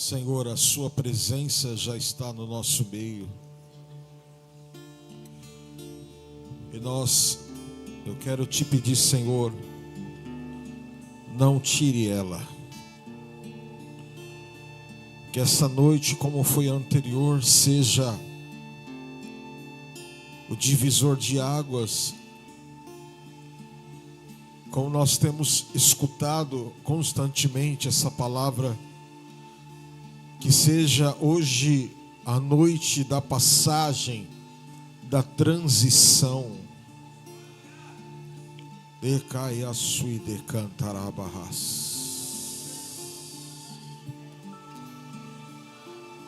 Senhor, a sua presença já está no nosso meio. E eu quero te pedir, Senhor, não tire ela. Que essa noite, como foi a anterior, seja o divisor de águas, como nós temos escutado constantemente essa palavra. Que seja hoje a noite da passagem, da transição. Decaia sui de cantarabahas.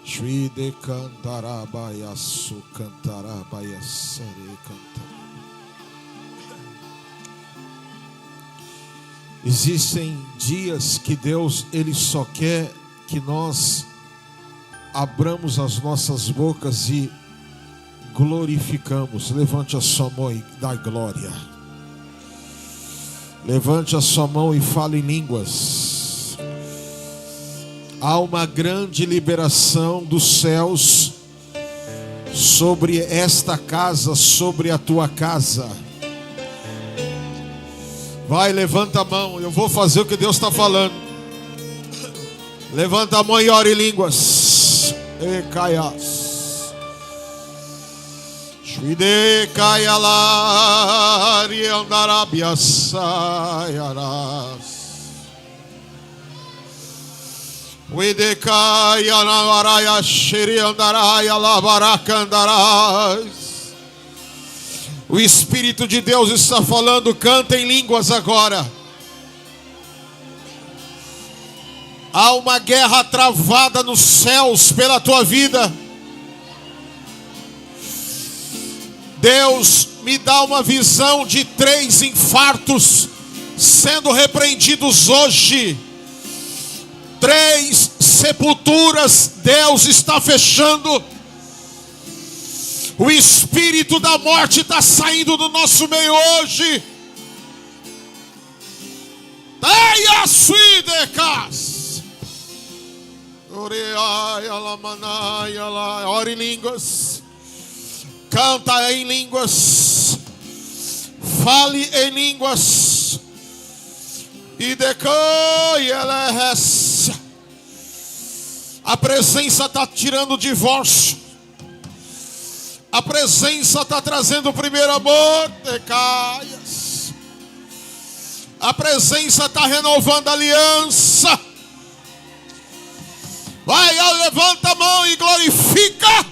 Sui de cantarabaya su cantarabaya sere cantar. Existem dias que Deus, Ele só quer que nós abramos as nossas bocas e glorificamos. Levante a sua mão e dá glória. Levante a sua mão e fale em línguas. Há uma grande liberação dos céus sobre esta casa, sobre a tua casa. Vai, levanta a mão. Eu vou fazer o que Deus está falando. Levanta a mão e ore em línguas. Ekaias. Shvide kaialari andarabias sayaras. Wide kaianavaraya shiri andaraya lavaracandaras. O Espírito de Deus está falando, canta em línguas agora. Há uma guerra travada nos céus pela tua vida. Deus me dá uma visão de 3 infartos sendo repreendidos hoje. 3 sepulturas Deus está fechando. O espírito da morte está saindo do nosso meio hoje. Teia suidecas. Ore em línguas. Canta em línguas. Fale em línguas. E decoie ela. A presença está tirando o divórcio. A presença está trazendo o primeiro amor. Decaias. A presença está renovando a aliança. Vai, levanta a mão e glorifica.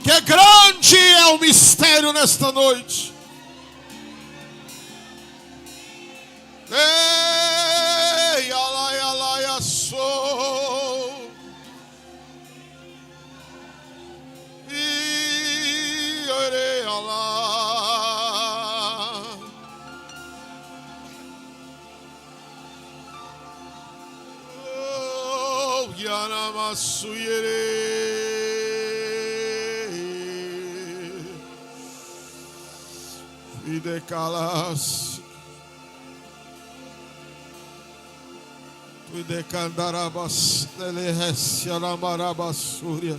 Que grande é o mistério nesta noite. Ei, alai, alai, assou. E ore, alá. Oh, Yanamasuyere. E decalas, tu decandarabas, delehessia namarabasúria,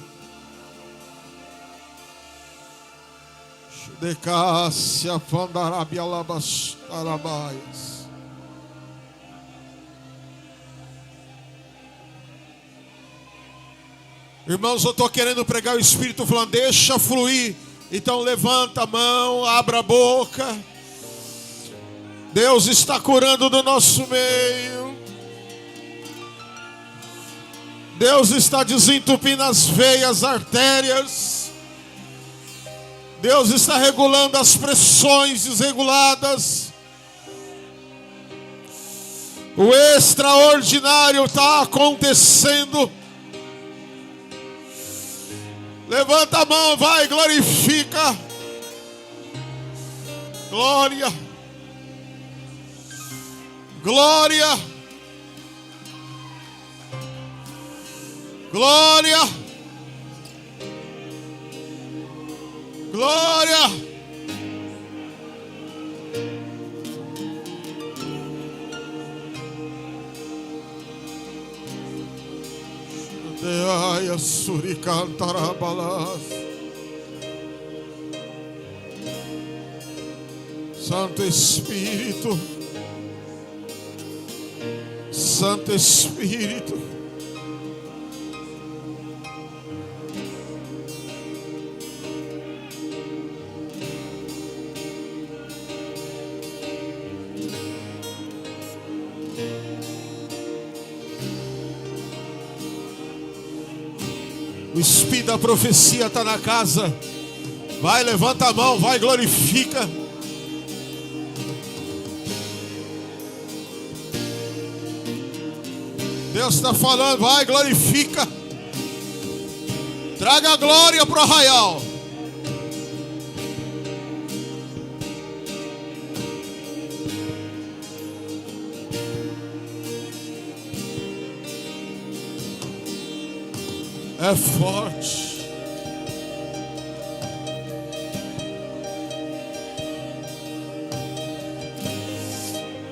decássia fandarabialabas arabaias. Irmãos, eu estou querendo pregar o Espírito falando, deixa fluir. Então levanta a mão, abra a boca. Deus está curando do nosso meio. Deus está desentupindo as veias, artérias. Deus está regulando as pressões desreguladas. O extraordinário está acontecendo. Levanta a mão, vai, glorifica. Glória. Glória. Glória. Glória. Deaya suricantarabalas. Santo Espírito, Santo Espírito, o Espírito da profecia está na casa. Vai, levanta a mão, vai, glorifica. Deus está falando, vai, glorifica. Traga a glória para o arraial. É forte.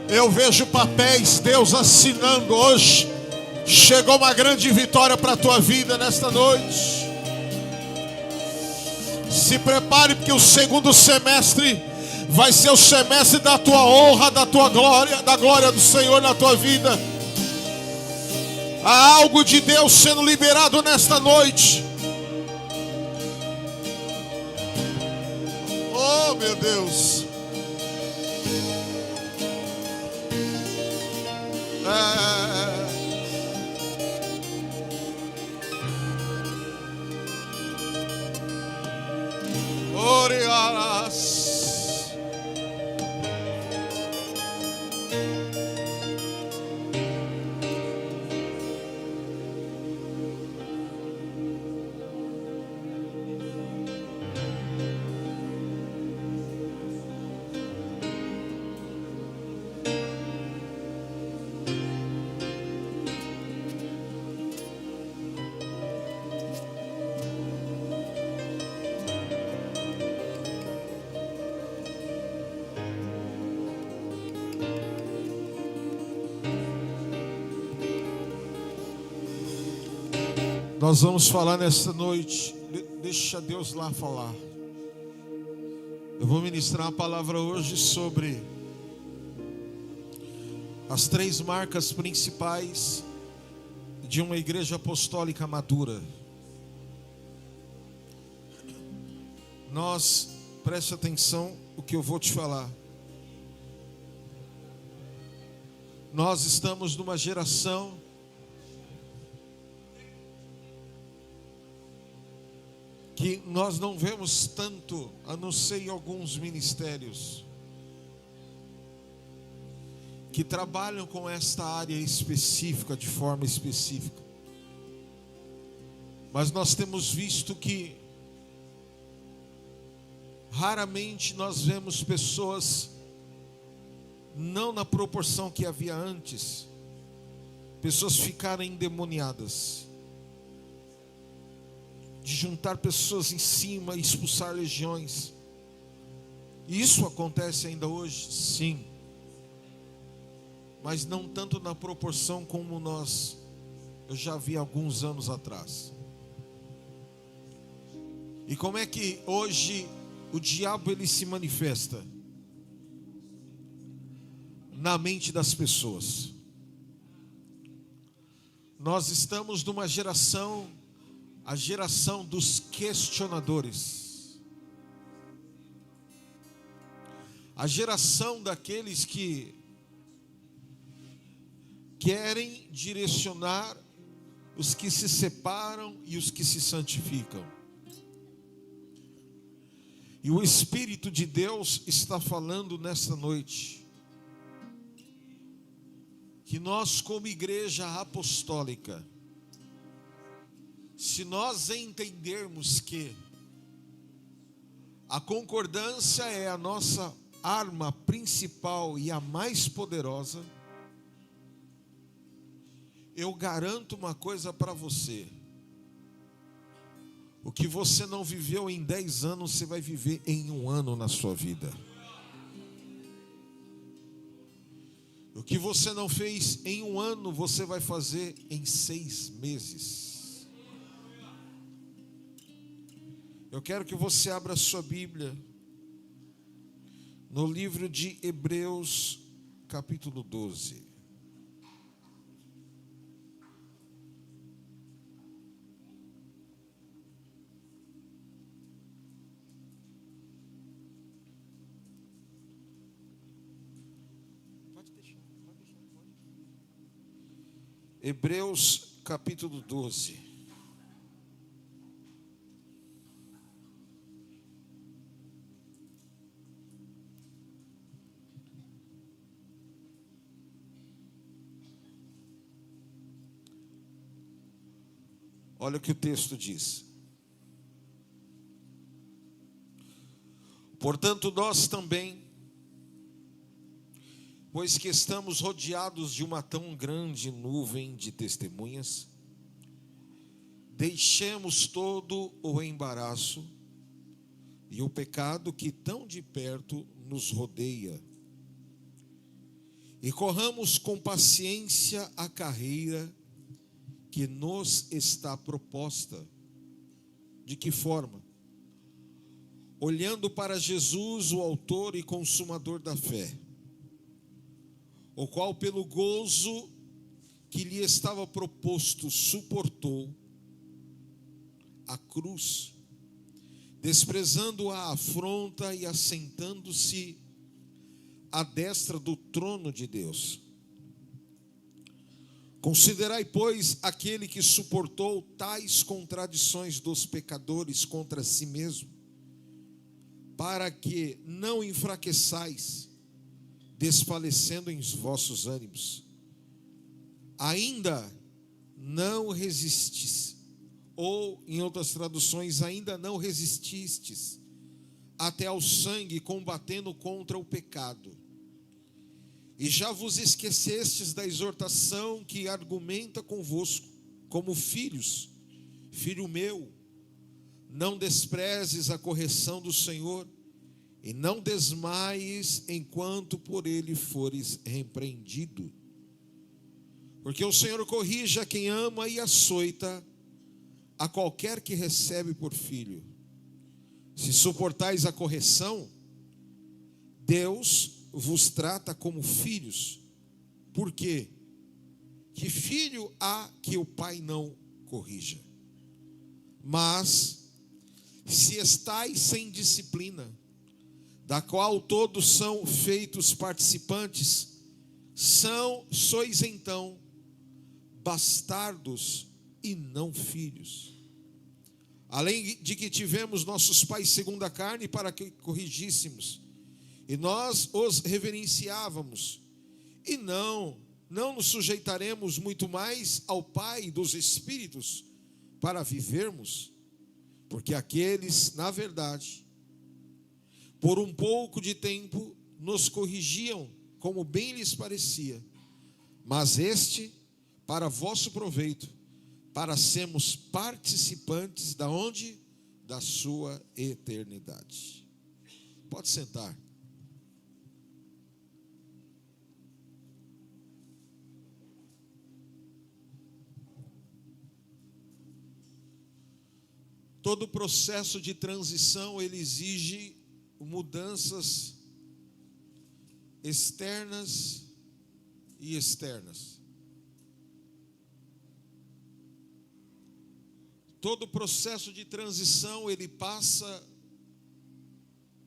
Eu vejo papéis, Deus assinando hoje. Chegou uma grande vitória para a tua vida nesta noite. Se prepare, porque o segundo semestre vai ser o semestre da tua honra, da tua glória, da glória do Senhor na tua vida. Há algo de Deus sendo liberado nesta noite. Oh, meu Deus. Oriaras. Nós vamos falar nesta noite. Deixa Deus lá falar. Eu vou ministrar uma palavra hoje sobre as 3 marcas principais de uma igreja apostólica madura. Preste atenção o que eu vou te falar. Nós estamos numa geração que nós não vemos tanto, a não ser em alguns ministérios, que trabalham com esta área específica, de forma específica. Mas nós temos visto que raramente nós vemos pessoas, não na proporção que havia antes, pessoas ficarem endemoniadas, de juntar pessoas em cima e expulsar legiões. Isso acontece ainda hoje, sim, mas não tanto na proporção como eu já vi alguns anos atrás. E como é que hoje o diabo ele se manifesta? Na mente das pessoas. Nós estamos numa geração, a geração dos questionadores, a geração daqueles que querem direcionar os que se separam e os que se santificam. E o Espírito de Deus está falando nesta noite que nós, como igreja apostólica, se nós entendermos que a concordância é a nossa arma principal e a mais poderosa, eu garanto uma coisa para você: o que você não viveu em 10 anos, você vai viver em 1 ano na sua vida. O que você não fez em 1 ano, você vai fazer em 6 meses. Eu quero que você abra a sua Bíblia no livro de Hebreus, capítulo 12. Hebreus, capítulo 12. Olha o que o texto diz. Portanto, nós também, pois que estamos rodeados de uma tão grande nuvem de testemunhas, deixemos todo o embaraço e o pecado que tão de perto nos rodeia, e corramos com paciência a carreira que nos está proposta. De que forma? Olhando para Jesus, o autor e consumador da fé, o qual pelo gozo que lhe estava proposto suportou a cruz, desprezando a afronta e assentando-se à destra do trono de Deus. Considerai, pois, aquele que suportou tais contradições dos pecadores contra si mesmo, para que não enfraqueçais, desfalecendo em vossos ânimos. Ainda não resistis, ou em outras traduções, ainda não resististes até ao sangue, combatendo contra o pecado. E já vos esquecestes da exortação que argumenta convosco, como filhos. Filho meu, não desprezes a correção do Senhor, e não desmaies enquanto por ele fores repreendido. Porque o Senhor corrige a quem ama e açoita a qualquer que recebe por filho. Se suportais a correção, Deus vos trata como filhos. Por quê? Que filho há que o pai não corrija? Mas, se estais sem disciplina, da qual todos são feitos participantes, sois então bastardos e não filhos. Além de que tivemos nossos pais segundo a carne para que corrigíssemos, e nós os reverenciávamos, e não nos sujeitaremos muito mais ao Pai dos Espíritos para vivermos? Porque aqueles, na verdade, por um pouco de tempo, nos corrigiam como bem lhes parecia, mas este, para vosso proveito, para sermos participantes da onde? Da sua eternidade. Pode sentar. Todo processo de transição, ele exige mudanças externas e externas. Todo processo de transição, ele passa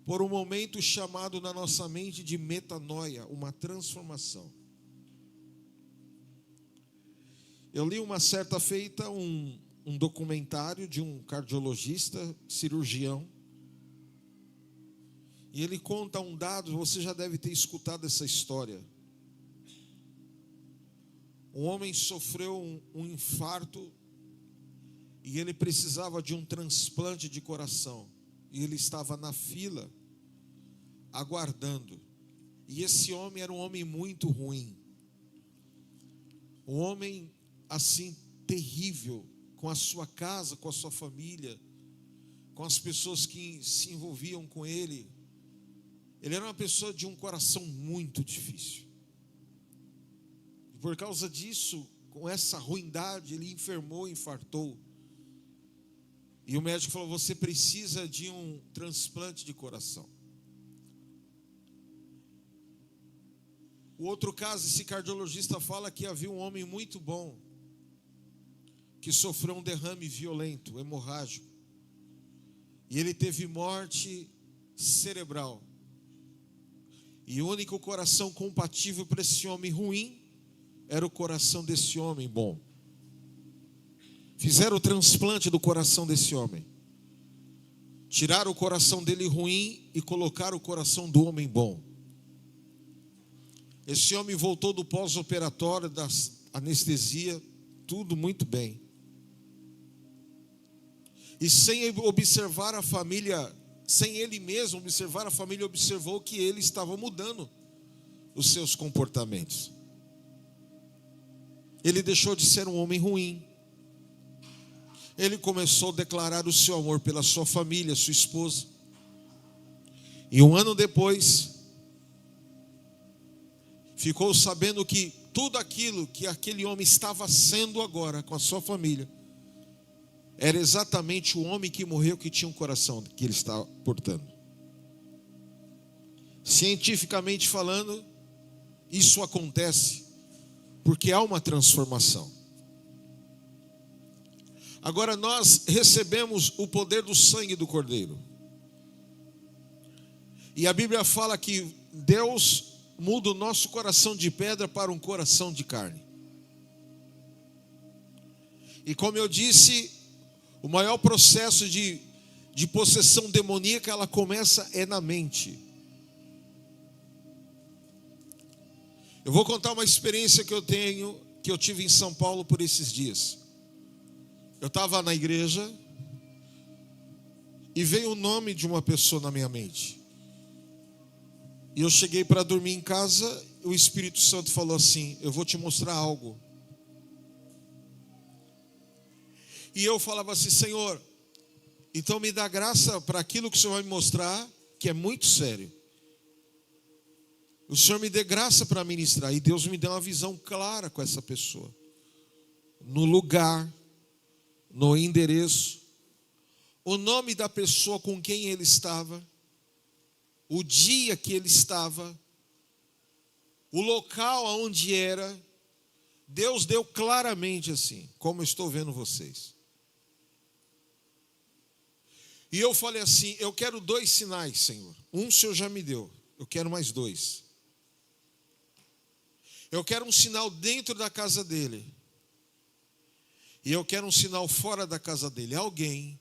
por um momento chamado na nossa mente de metanoia, uma transformação. Eu li uma certa feita um documentário de um cardiologista, cirurgião, e ele conta um dado, você já deve ter escutado essa história. Um homem sofreu um infarto e ele precisava de um transplante de coração, e ele estava na fila aguardando, e esse homem era um homem muito ruim, um homem assim terrível, com a sua casa, com a sua família, com as pessoas que se envolviam com ele. Ele era uma pessoa de um coração muito difícil. E por causa disso, com essa ruindade, ele enfermou, infartou. E o médico falou: você precisa de um transplante de coração. O outro caso, esse cardiologista fala que havia um homem muito bom, que sofreu um derrame violento, hemorrágico. E ele teve morte cerebral. E o único coração compatível para esse homem ruim era o coração desse homem bom. Fizeram o transplante do coração desse homem. Tiraram o coração dele ruim e colocaram o coração do homem bom. Esse homem voltou do pós-operatório, da anestesia, tudo muito bem. E sem observar a família, sem ele mesmo observar, a família observou que ele estava mudando os seus comportamentos. Ele deixou de ser um homem ruim. Ele começou a declarar o seu amor pela sua família, sua esposa. E um ano depois, ficou sabendo que tudo aquilo que aquele homem estava sendo agora com a sua família era exatamente o homem que morreu, que tinha um coração que ele estava portando. Cientificamente falando, isso acontece porque há uma transformação. Agora nós recebemos o poder do sangue do Cordeiro. E a Bíblia fala que Deus muda o nosso coração de pedra para um coração de carne. E como eu disse, o maior processo de possessão demoníaca, ela começa na mente. Eu vou contar uma experiência que eu tive em São Paulo por esses dias. Eu estava na igreja e veio o nome de uma pessoa na minha mente. E eu cheguei para dormir em casa, e o Espírito Santo falou assim: eu vou te mostrar algo. E eu falava assim: Senhor, então me dá graça para aquilo que o Senhor vai me mostrar, que é muito sério. O Senhor me dê graça para ministrar. E Deus me deu uma visão clara com essa pessoa. No lugar, no endereço, o nome da pessoa com quem ele estava, o dia que ele estava, o local aonde era. Deus deu claramente assim, como eu estou vendo vocês. E eu falei assim: eu quero 2 sinais, Senhor. Um o Senhor já me deu, eu quero mais 2. Eu quero um sinal dentro da casa dele, e eu quero um sinal fora da casa dele. Alguém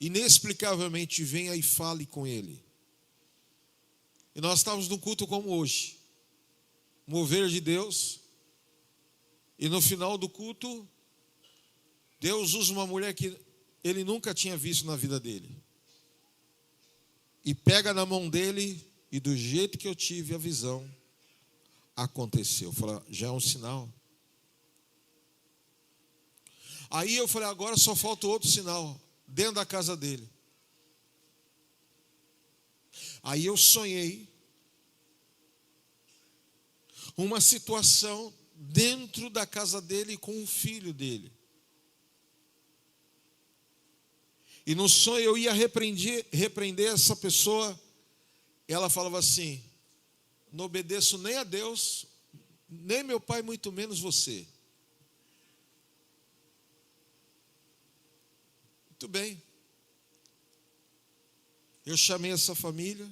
inexplicavelmente venha e fale com ele. E nós estávamos num culto como hoje, mover de Deus. E no final do culto, Deus usa uma mulher que ele nunca tinha visto na vida dele. E pega na mão dele, e do jeito que eu tive a visão, aconteceu. Eu falei: já é um sinal. Aí eu falei: agora só falta outro sinal, dentro da casa dele. Aí eu sonhei uma situação dentro da casa dele com o filho dele. E no sonho eu ia repreender essa pessoa. Ela falava assim: não obedeço nem a Deus, nem meu pai, muito menos você. Muito bem. Eu chamei essa família,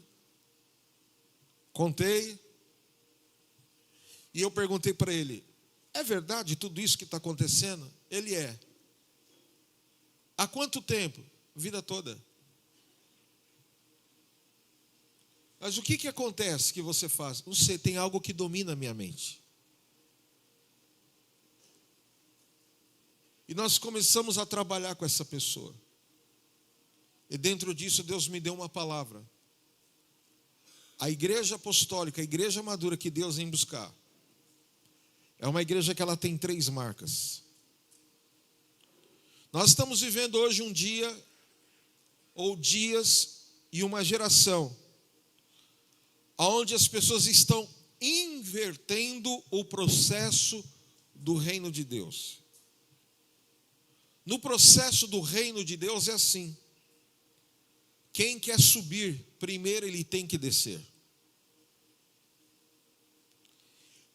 contei, e eu perguntei para ele: é verdade tudo isso que está acontecendo? Ele é. Há quanto tempo? Vida toda. Mas o que acontece que você faz? Não sei, tem algo que domina a minha mente. E nós começamos a trabalhar com essa pessoa. E dentro disso Deus me deu uma palavra. A igreja apostólica, a igreja madura que Deus vem buscar, é uma igreja que ela tem 3 marcas. Nós estamos vivendo hoje um dia, ou dias, e uma geração onde as pessoas estão invertendo o processo do reino de Deus. No processo do reino de Deus é assim. Quem quer subir, primeiro ele tem que descer.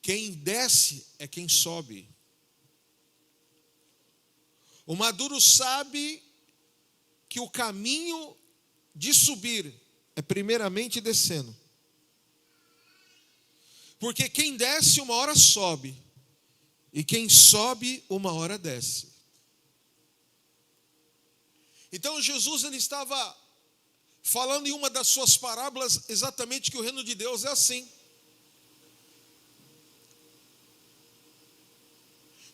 Quem desce é quem sobe. O maduro sabe que o caminho de subir é primeiramente descendo. Porque quem desce uma hora sobe, e quem sobe uma hora desce. Então Jesus ele estava falando em uma das suas parábolas exatamente que o reino de Deus é assim.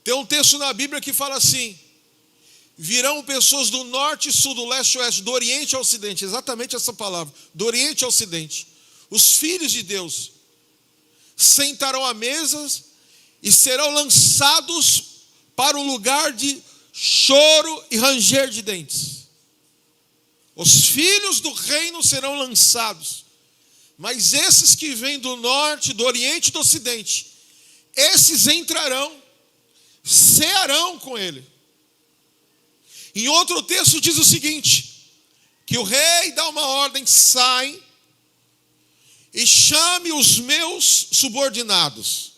Tem um texto na Bíblia que fala assim: virão pessoas do norte, sul, do leste, oeste, do oriente ao ocidente. Exatamente essa palavra, do oriente ao ocidente. Os filhos de Deus sentarão à mesa e serão lançados para o lugar de choro e ranger de dentes. Os filhos do reino serão lançados. Mas esses que vêm do norte, do oriente e do ocidente, esses entrarão, cearão com ele. Em outro texto diz o seguinte: que o rei dá uma ordem, sai e chame os meus subordinados.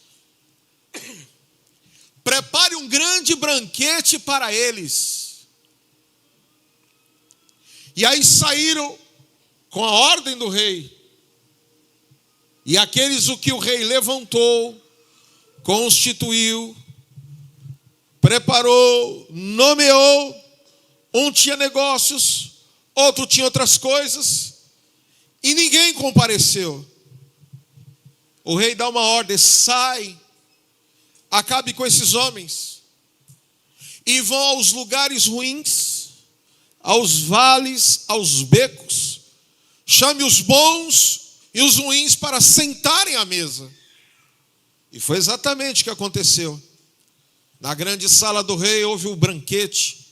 Prepare um grande banquete para eles. E aí saíram com a ordem do rei. E aqueles o que o rei levantou, constituiu, preparou, nomeou. Um tinha negócios, outro tinha outras coisas, e ninguém compareceu. O rei dá uma ordem: sai, acabe com esses homens, e vão aos lugares ruins, aos vales, aos becos, chame os bons e os ruins para sentarem à mesa. E foi exatamente o que aconteceu. Na grande sala do rei houve o banquete.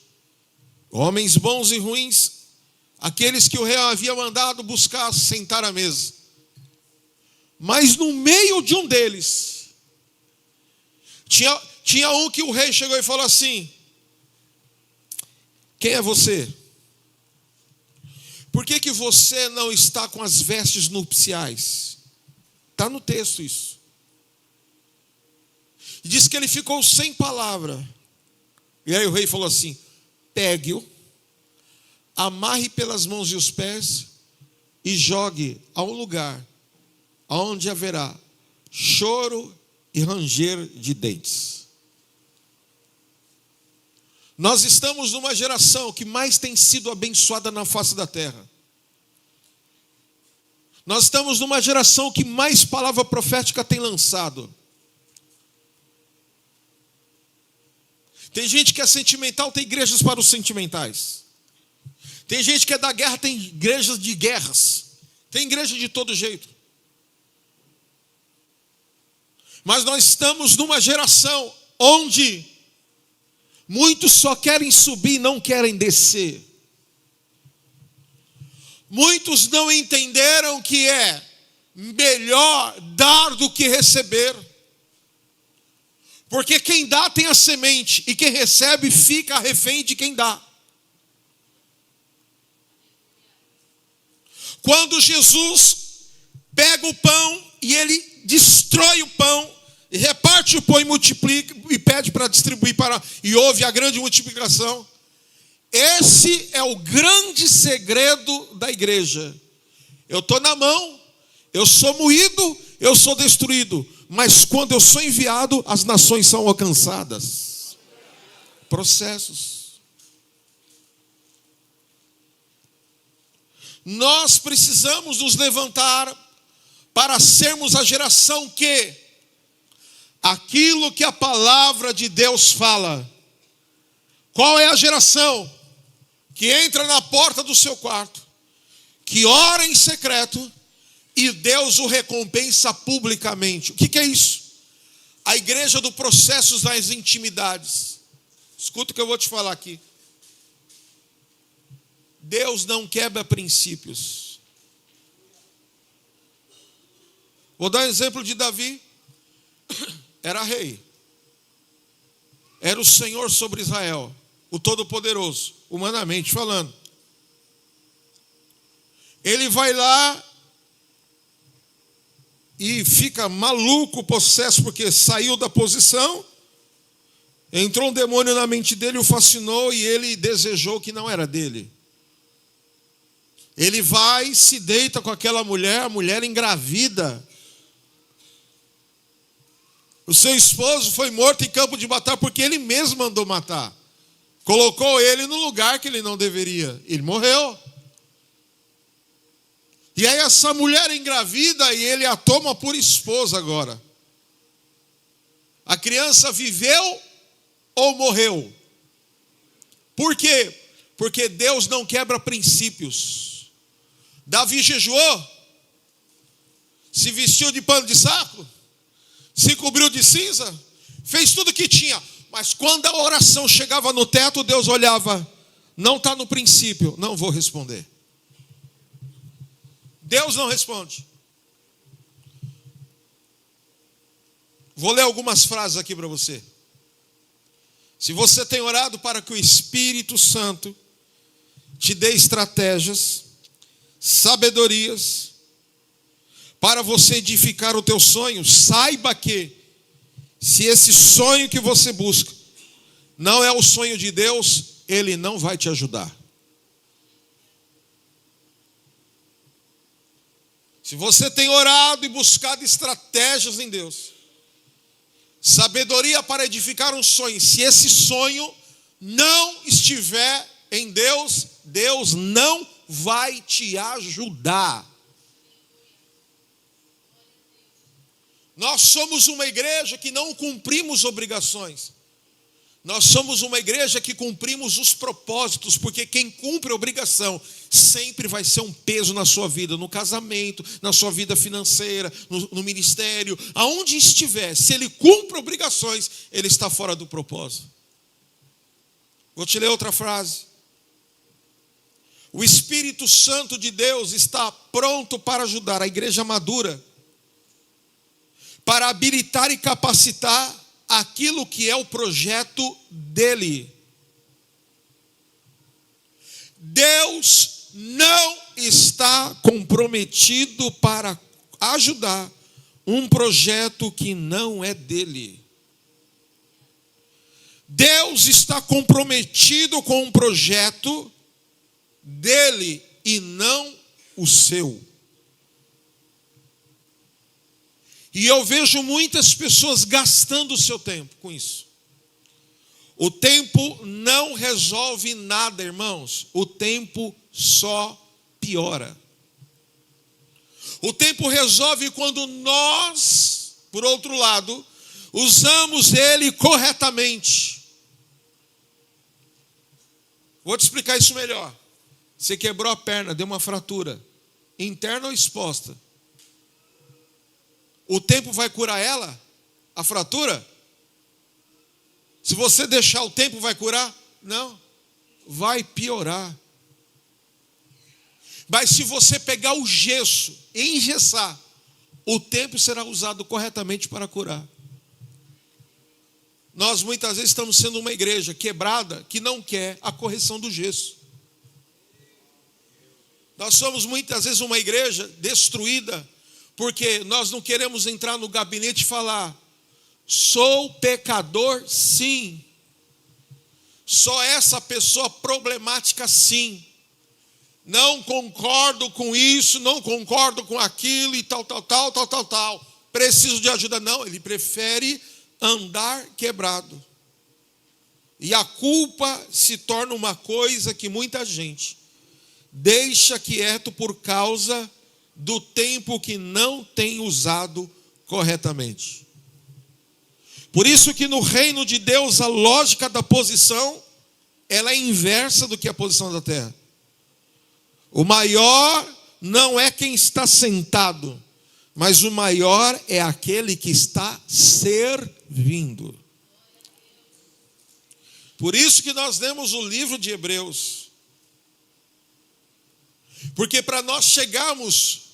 Homens bons e ruins, aqueles que o rei havia mandado buscar sentar à mesa. Mas no meio de um deles, tinha um que o rei chegou e falou assim: quem é você? Por que você não está com as vestes nupciais? Está no texto isso. E diz que ele ficou sem palavra. E aí o rei falou assim: pegue-o, amarre pelas mãos e os pés e jogue a um lugar onde haverá choro e ranger de dentes. Nós estamos numa geração que mais tem sido abençoada na face da terra. Nós estamos numa geração que mais palavra profética tem lançado. Tem gente que é sentimental, tem igrejas para os sentimentais. Tem gente que é da guerra, tem igrejas de guerras. Tem igreja de todo jeito. Mas nós estamos numa geração onde muitos só querem subir e não querem descer. Muitos não entenderam que é melhor dar do que receber. Porque quem dá tem a semente, e quem recebe fica refém de quem dá. Quando Jesus pega o pão e ele destrói o pão, e reparte o pão e multiplica, e pede para distribuir, e houve a grande multiplicação. Esse é o grande segredo da igreja. Eu estou na mão, eu sou moído, eu sou destruído. Mas quando eu sou enviado, as nações são alcançadas. Processos. Nós precisamos nos levantar para sermos a geração que aquilo que a palavra de Deus fala. Qual é a geração que entra na porta do seu quarto, que ora em secreto, e Deus o recompensa publicamente? O que é isso? A igreja do processos das intimidades. Escuta o que eu vou te falar aqui. Deus não quebra princípios. Vou dar um exemplo de Davi. Era rei. Era o Senhor sobre Israel. o Todo-Poderoso, humanamente falando. Ele vai lá e fica maluco, possesso, porque saiu da posição, entrou um demônio na mente dele, o fascinou e ele desejou que não era dele. Ele vai, se deita com aquela mulher, a mulher engravida. O seu esposo foi morto em campo de batalha porque ele mesmo mandou matar. Colocou ele no lugar que ele não deveria. Ele morreu. E aí essa mulher engravida e ele a toma por esposa agora. A criança viveu ou morreu? Por quê? Porque Deus não quebra princípios. Davi jejuou, se vestiu de pano de saco, se cobriu de cinza, fez tudo o que tinha. Mas quando a oração chegava no teto, Deus olhava, não está no princípio, não vou responder. Deus não responde. Vou ler algumas frases aqui para você. Se você tem orado para que o Espírito Santo te dê estratégias, sabedorias, para você edificar o teu sonho, saiba que, se esse sonho que você busca não é o sonho de Deus, Ele não vai te ajudar. Se você tem orado e buscado estratégias em Deus, sabedoria para edificar um sonho, se esse sonho não estiver em Deus, Deus não vai te ajudar. Nós somos uma igreja que não cumprimos obrigações. Nós somos uma igreja que cumprimos os propósitos, porque quem cumpre a obrigação sempre vai ser um peso na sua vida, no casamento, na sua vida financeira, no ministério, aonde estiver. Se ele cumpre obrigações, ele está fora do propósito. Vou te ler outra frase. O Espírito Santo de Deus está pronto para ajudar a igreja madura, para habilitar e capacitar aquilo que é o projeto dele. Deus não está comprometido para ajudar um projeto que não é dele. Deus está comprometido com um projeto dele e não o seu. E eu vejo muitas pessoas gastando o seu tempo com isso. O tempo não resolve nada, irmãos. O tempo só piora. O tempo resolve quando nós, por outro lado, usamos ele corretamente. Vou te explicar isso melhor. Você quebrou a perna, deu uma fratura, interna ou exposta. O tempo vai curar ela? A fratura? Se você deixar o tempo, vai curar? Não. Vai piorar. Mas se você pegar o gesso e engessar, o tempo será usado corretamente para curar. Nós muitas vezes estamos sendo uma igreja quebrada que não quer a correção do gesso. Nós somos muitas vezes uma igreja destruída porque nós não queremos entrar no gabinete e falar: sou pecador, sim. Sou essa pessoa problemática, sim. Não concordo com isso, não concordo com aquilo e tal. Preciso de ajuda. Não, ele prefere andar quebrado. E a culpa se torna uma coisa que muita gente deixa quieto por causa do tempo que não tem usado corretamente. Por isso que no reino de Deus a lógica da posição, ela é inversa do que a posição da terra. O maior não é quem está sentado, mas o maior é aquele que está servindo. Por isso que nós lemos o livro de Hebreus. Porque para nós chegarmos,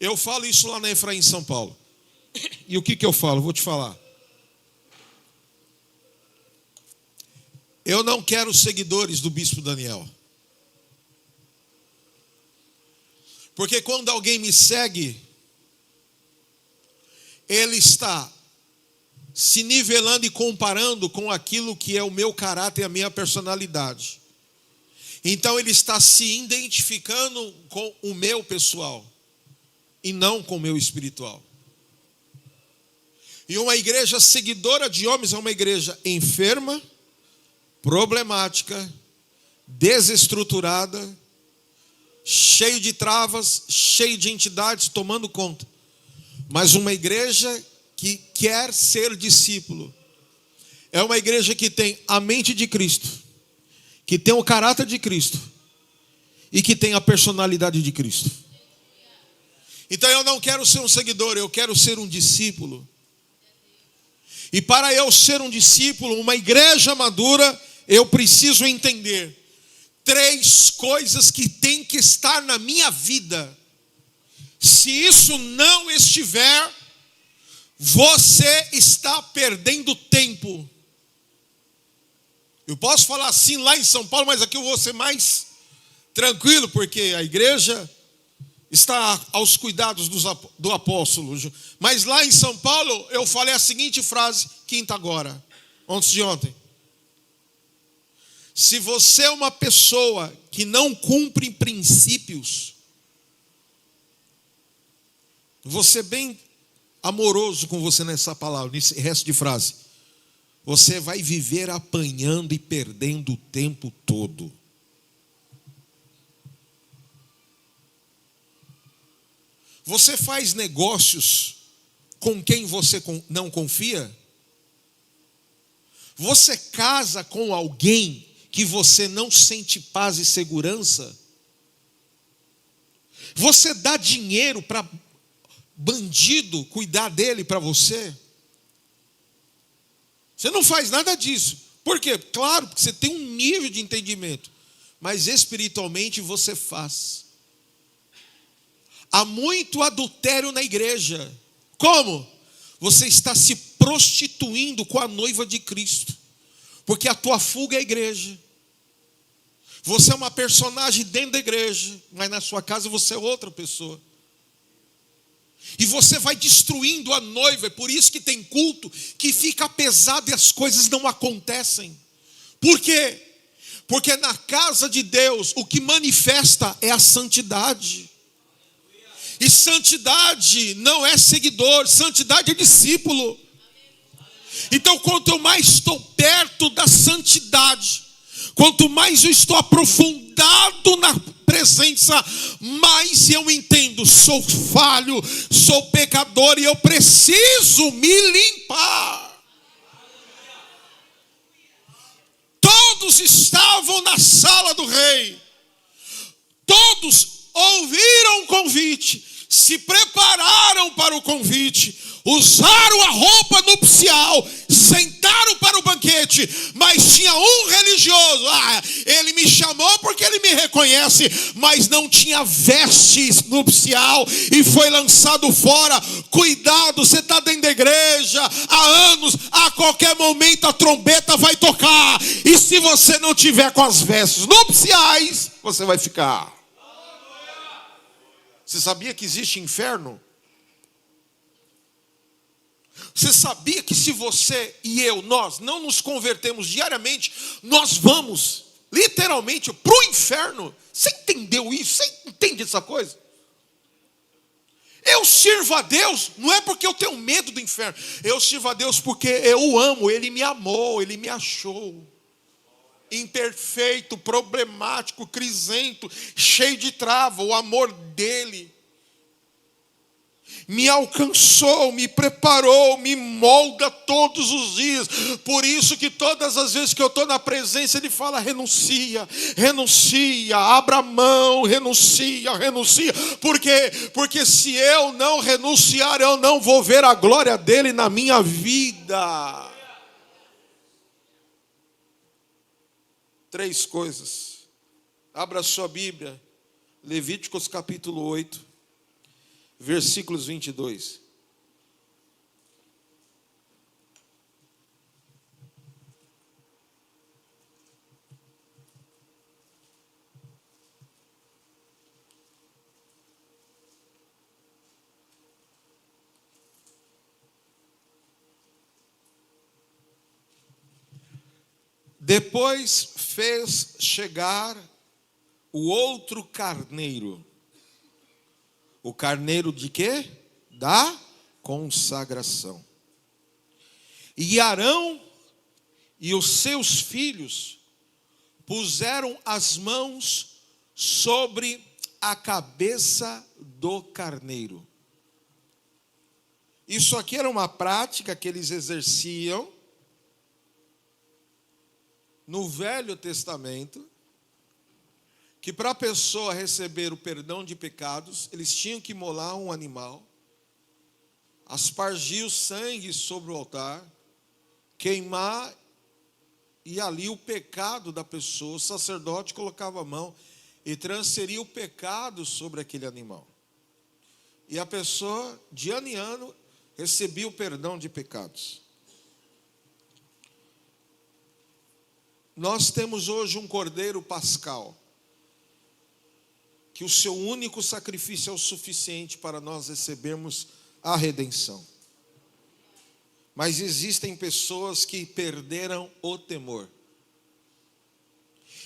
eu falo isso lá na Efraim, São Paulo. E o que eu falo? Vou te falar. Eu não quero seguidores do bispo Daniel. Porque quando alguém me segue, ele está se nivelando e comparando com aquilo que é o meu caráter e a minha personalidade. Então ele está se identificando com o meu pessoal e não com o meu espiritual. E uma igreja seguidora de homens é uma igreja enferma, problemática, desestruturada, cheio de travas, cheio de entidades tomando conta. Mas uma igreja que quer ser discípulo é uma igreja que tem a mente de Cristo, que tem o caráter de Cristo e que tem a personalidade de Cristo. Então eu não quero ser um seguidor, eu quero ser um discípulo. E para eu ser um discípulo, uma igreja madura, eu preciso entender 3 coisas que tem que estar na minha vida. Se isso não estiver, você está perdendo tempo. Eu posso falar assim lá em São Paulo, mas aqui eu vou ser mais tranquilo, porque a igreja está aos cuidados do apóstolo. Mas lá em São Paulo, eu falei a seguinte frase, quinta agora, antes de ontem. Se você é uma pessoa que não cumpre princípios, vou ser bem amoroso com você nessa palavra, nesse resto de frase. Você vai viver apanhando e perdendo o tempo todo. Você faz negócios com quem você não confia? Você casa com alguém que você não sente paz e segurança? Você dá dinheiro para bandido cuidar dele para você? Você não faz nada disso. Por quê? Claro, porque você tem um nível de entendimento, mas espiritualmente você faz. Há muito adultério na igreja. Como? Você está se prostituindo com a noiva de Cristo, porque a tua fuga é a igreja. Você é uma personagem dentro da igreja, mas na sua casa você é outra pessoa. E você vai destruindo a noiva. É por isso que tem culto que fica pesado e as coisas não acontecem. Por quê? Porque na casa de Deus o que manifesta é a santidade. E santidade não é seguidor, santidade é discípulo. Então quanto eu mais estou perto da santidade, quanto mais eu estou aprofundado na presença, mais eu entendo, sou falho, sou pecador e eu preciso me limpar. Todos estavam na sala do rei, todos ouviram o convite, se prepararam para o convite, usaram a roupa nupcial, sentaram para o banquete, mas tinha um religioso, ele me chamou porque ele me reconhece, mas não tinha veste nupcial e foi lançado fora. Cuidado, você está dentro da igreja há anos, a qualquer momento a trombeta vai tocar, e se você não tiver com as vestes nupciais, você vai ficar. Você sabia que existe inferno? Você sabia que se você e eu, nós não nos convertemos diariamente, nós vamos literalmente para o inferno? Você entendeu isso? Você entende essa coisa? Eu sirvo a Deus, não é porque eu tenho medo do inferno. Eu sirvo a Deus porque eu o amo, Ele me amou, Ele me achou. Imperfeito, problemático, crisento, cheio de trava, o amor dele me alcançou, me preparou, me molda todos os dias. Por isso que todas as vezes que eu estou na presença, Ele fala: renuncia, renuncia, abra mão, renuncia, renuncia. Por quê? Porque se eu não renunciar, eu não vou ver a glória dele na minha vida. 3 coisas. Abra a sua Bíblia, Levíticos capítulo 8, versículos 22. Depois fez chegar o outro carneiro. O carneiro de quê? Da consagração. E Arão e os seus filhos puseram as mãos sobre a cabeça do carneiro. Isso aqui era uma prática que eles exerciam no Velho Testamento, que para a pessoa receber o perdão de pecados, eles tinham que imolar um animal, aspargir o sangue sobre o altar, queimar, e ali o pecado da pessoa, o sacerdote colocava a mão e transferia o pecado sobre aquele animal. E a pessoa, de ano em ano, recebia o perdão de pecados. Nós temos hoje um cordeiro pascal, que o seu único sacrifício é o suficiente para nós recebermos a redenção. Mas existem pessoas que perderam o temor,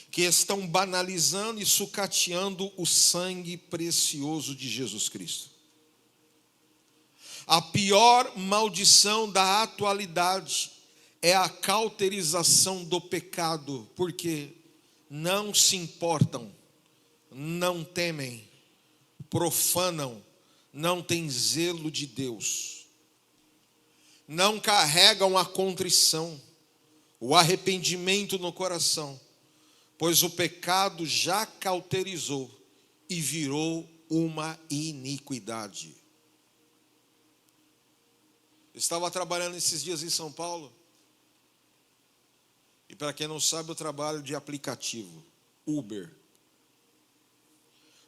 que estão banalizando e sucateando o sangue precioso de Jesus Cristo. A pior maldição da atualidade é a cauterização do pecado, porque não se importam, não temem, profanam, não têm zelo de Deus, não carregam a contrição, o arrependimento no coração, pois o pecado já cauterizou e virou uma iniquidade. Eu estava trabalhando esses dias em São Paulo, e para quem não sabe, eu trabalho de aplicativo, Uber.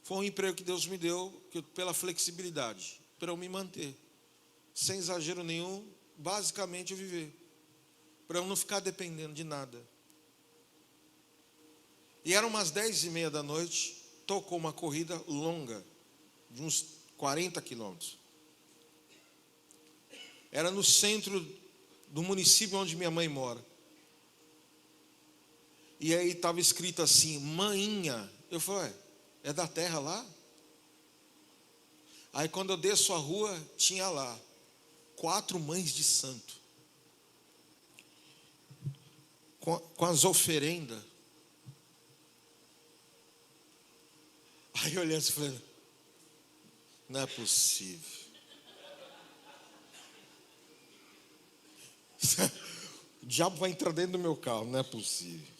Foi um emprego que Deus me deu pela flexibilidade, para eu me manter, sem exagero nenhum, basicamente eu viver, para eu não ficar dependendo de nada. E eram umas 10h30 da noite, tocou uma corrida longa, de uns 40 quilômetros. Era no centro do município onde minha mãe mora. E aí estava escrito assim, Mainha. Eu falei, é da terra lá? Aí quando eu desço a rua, tinha lá 4 mães de santo, com as oferendas. Aí eu olhei assim e falei, não é possível. O diabo vai entrar dentro do meu carro, não é possível.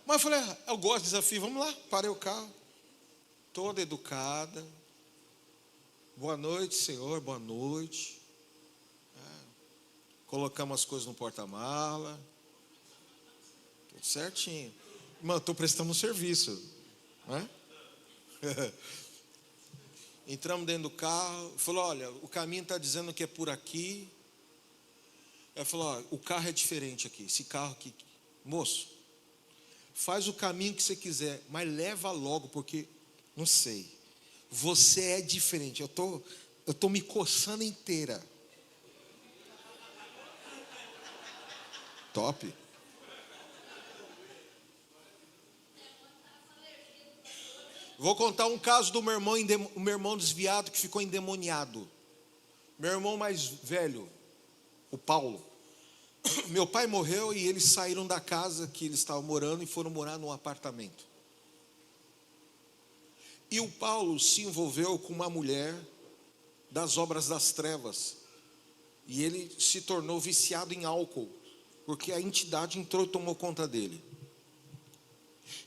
Mas eu falei, eu gosto de desafio, vamos lá. Parei o carro, toda educada. Boa noite, senhor, boa noite. Colocamos as coisas no porta-mala, tudo certinho. Irmão, estou prestando um serviço, não é? Entramos dentro do carro, falou, olha, o caminho está dizendo que é por aqui. Ela falou, ó, o carro é diferente aqui, esse carro aqui. Moço, faz o caminho que você quiser, mas leva logo, porque, não sei, você é diferente. Eu tô me coçando inteira. Top. Vou contar um caso do meu irmão desviado que ficou endemoniado. Meu irmão mais velho, o Paulo. Meu pai morreu e eles saíram da casa que eles estavam morando e foram morar num apartamento. E o Paulo se envolveu com uma mulher das obras das trevas. E ele se tornou viciado em álcool, porque a entidade entrou e tomou conta dele.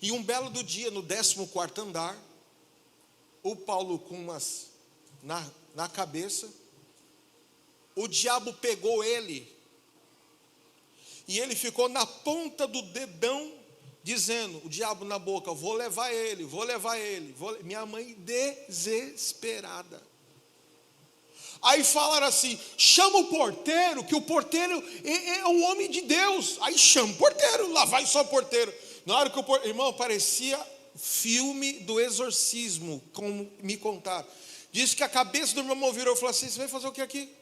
E um belo do dia, no 14º andar, o Paulo com umas na cabeça, o diabo pegou ele, e ele ficou na ponta do dedão, dizendo, o diabo na boca, vou levar ele. Minha mãe desesperada. Aí falaram assim, chama o porteiro, que o porteiro é o homem de Deus. Aí chama o porteiro, lá vai só o porteiro. Na hora que o porteiro, irmão, parecia filme do exorcismo, como me contaram. Disse que a cabeça do meu irmão virou e falou assim, você vai fazer o que aqui?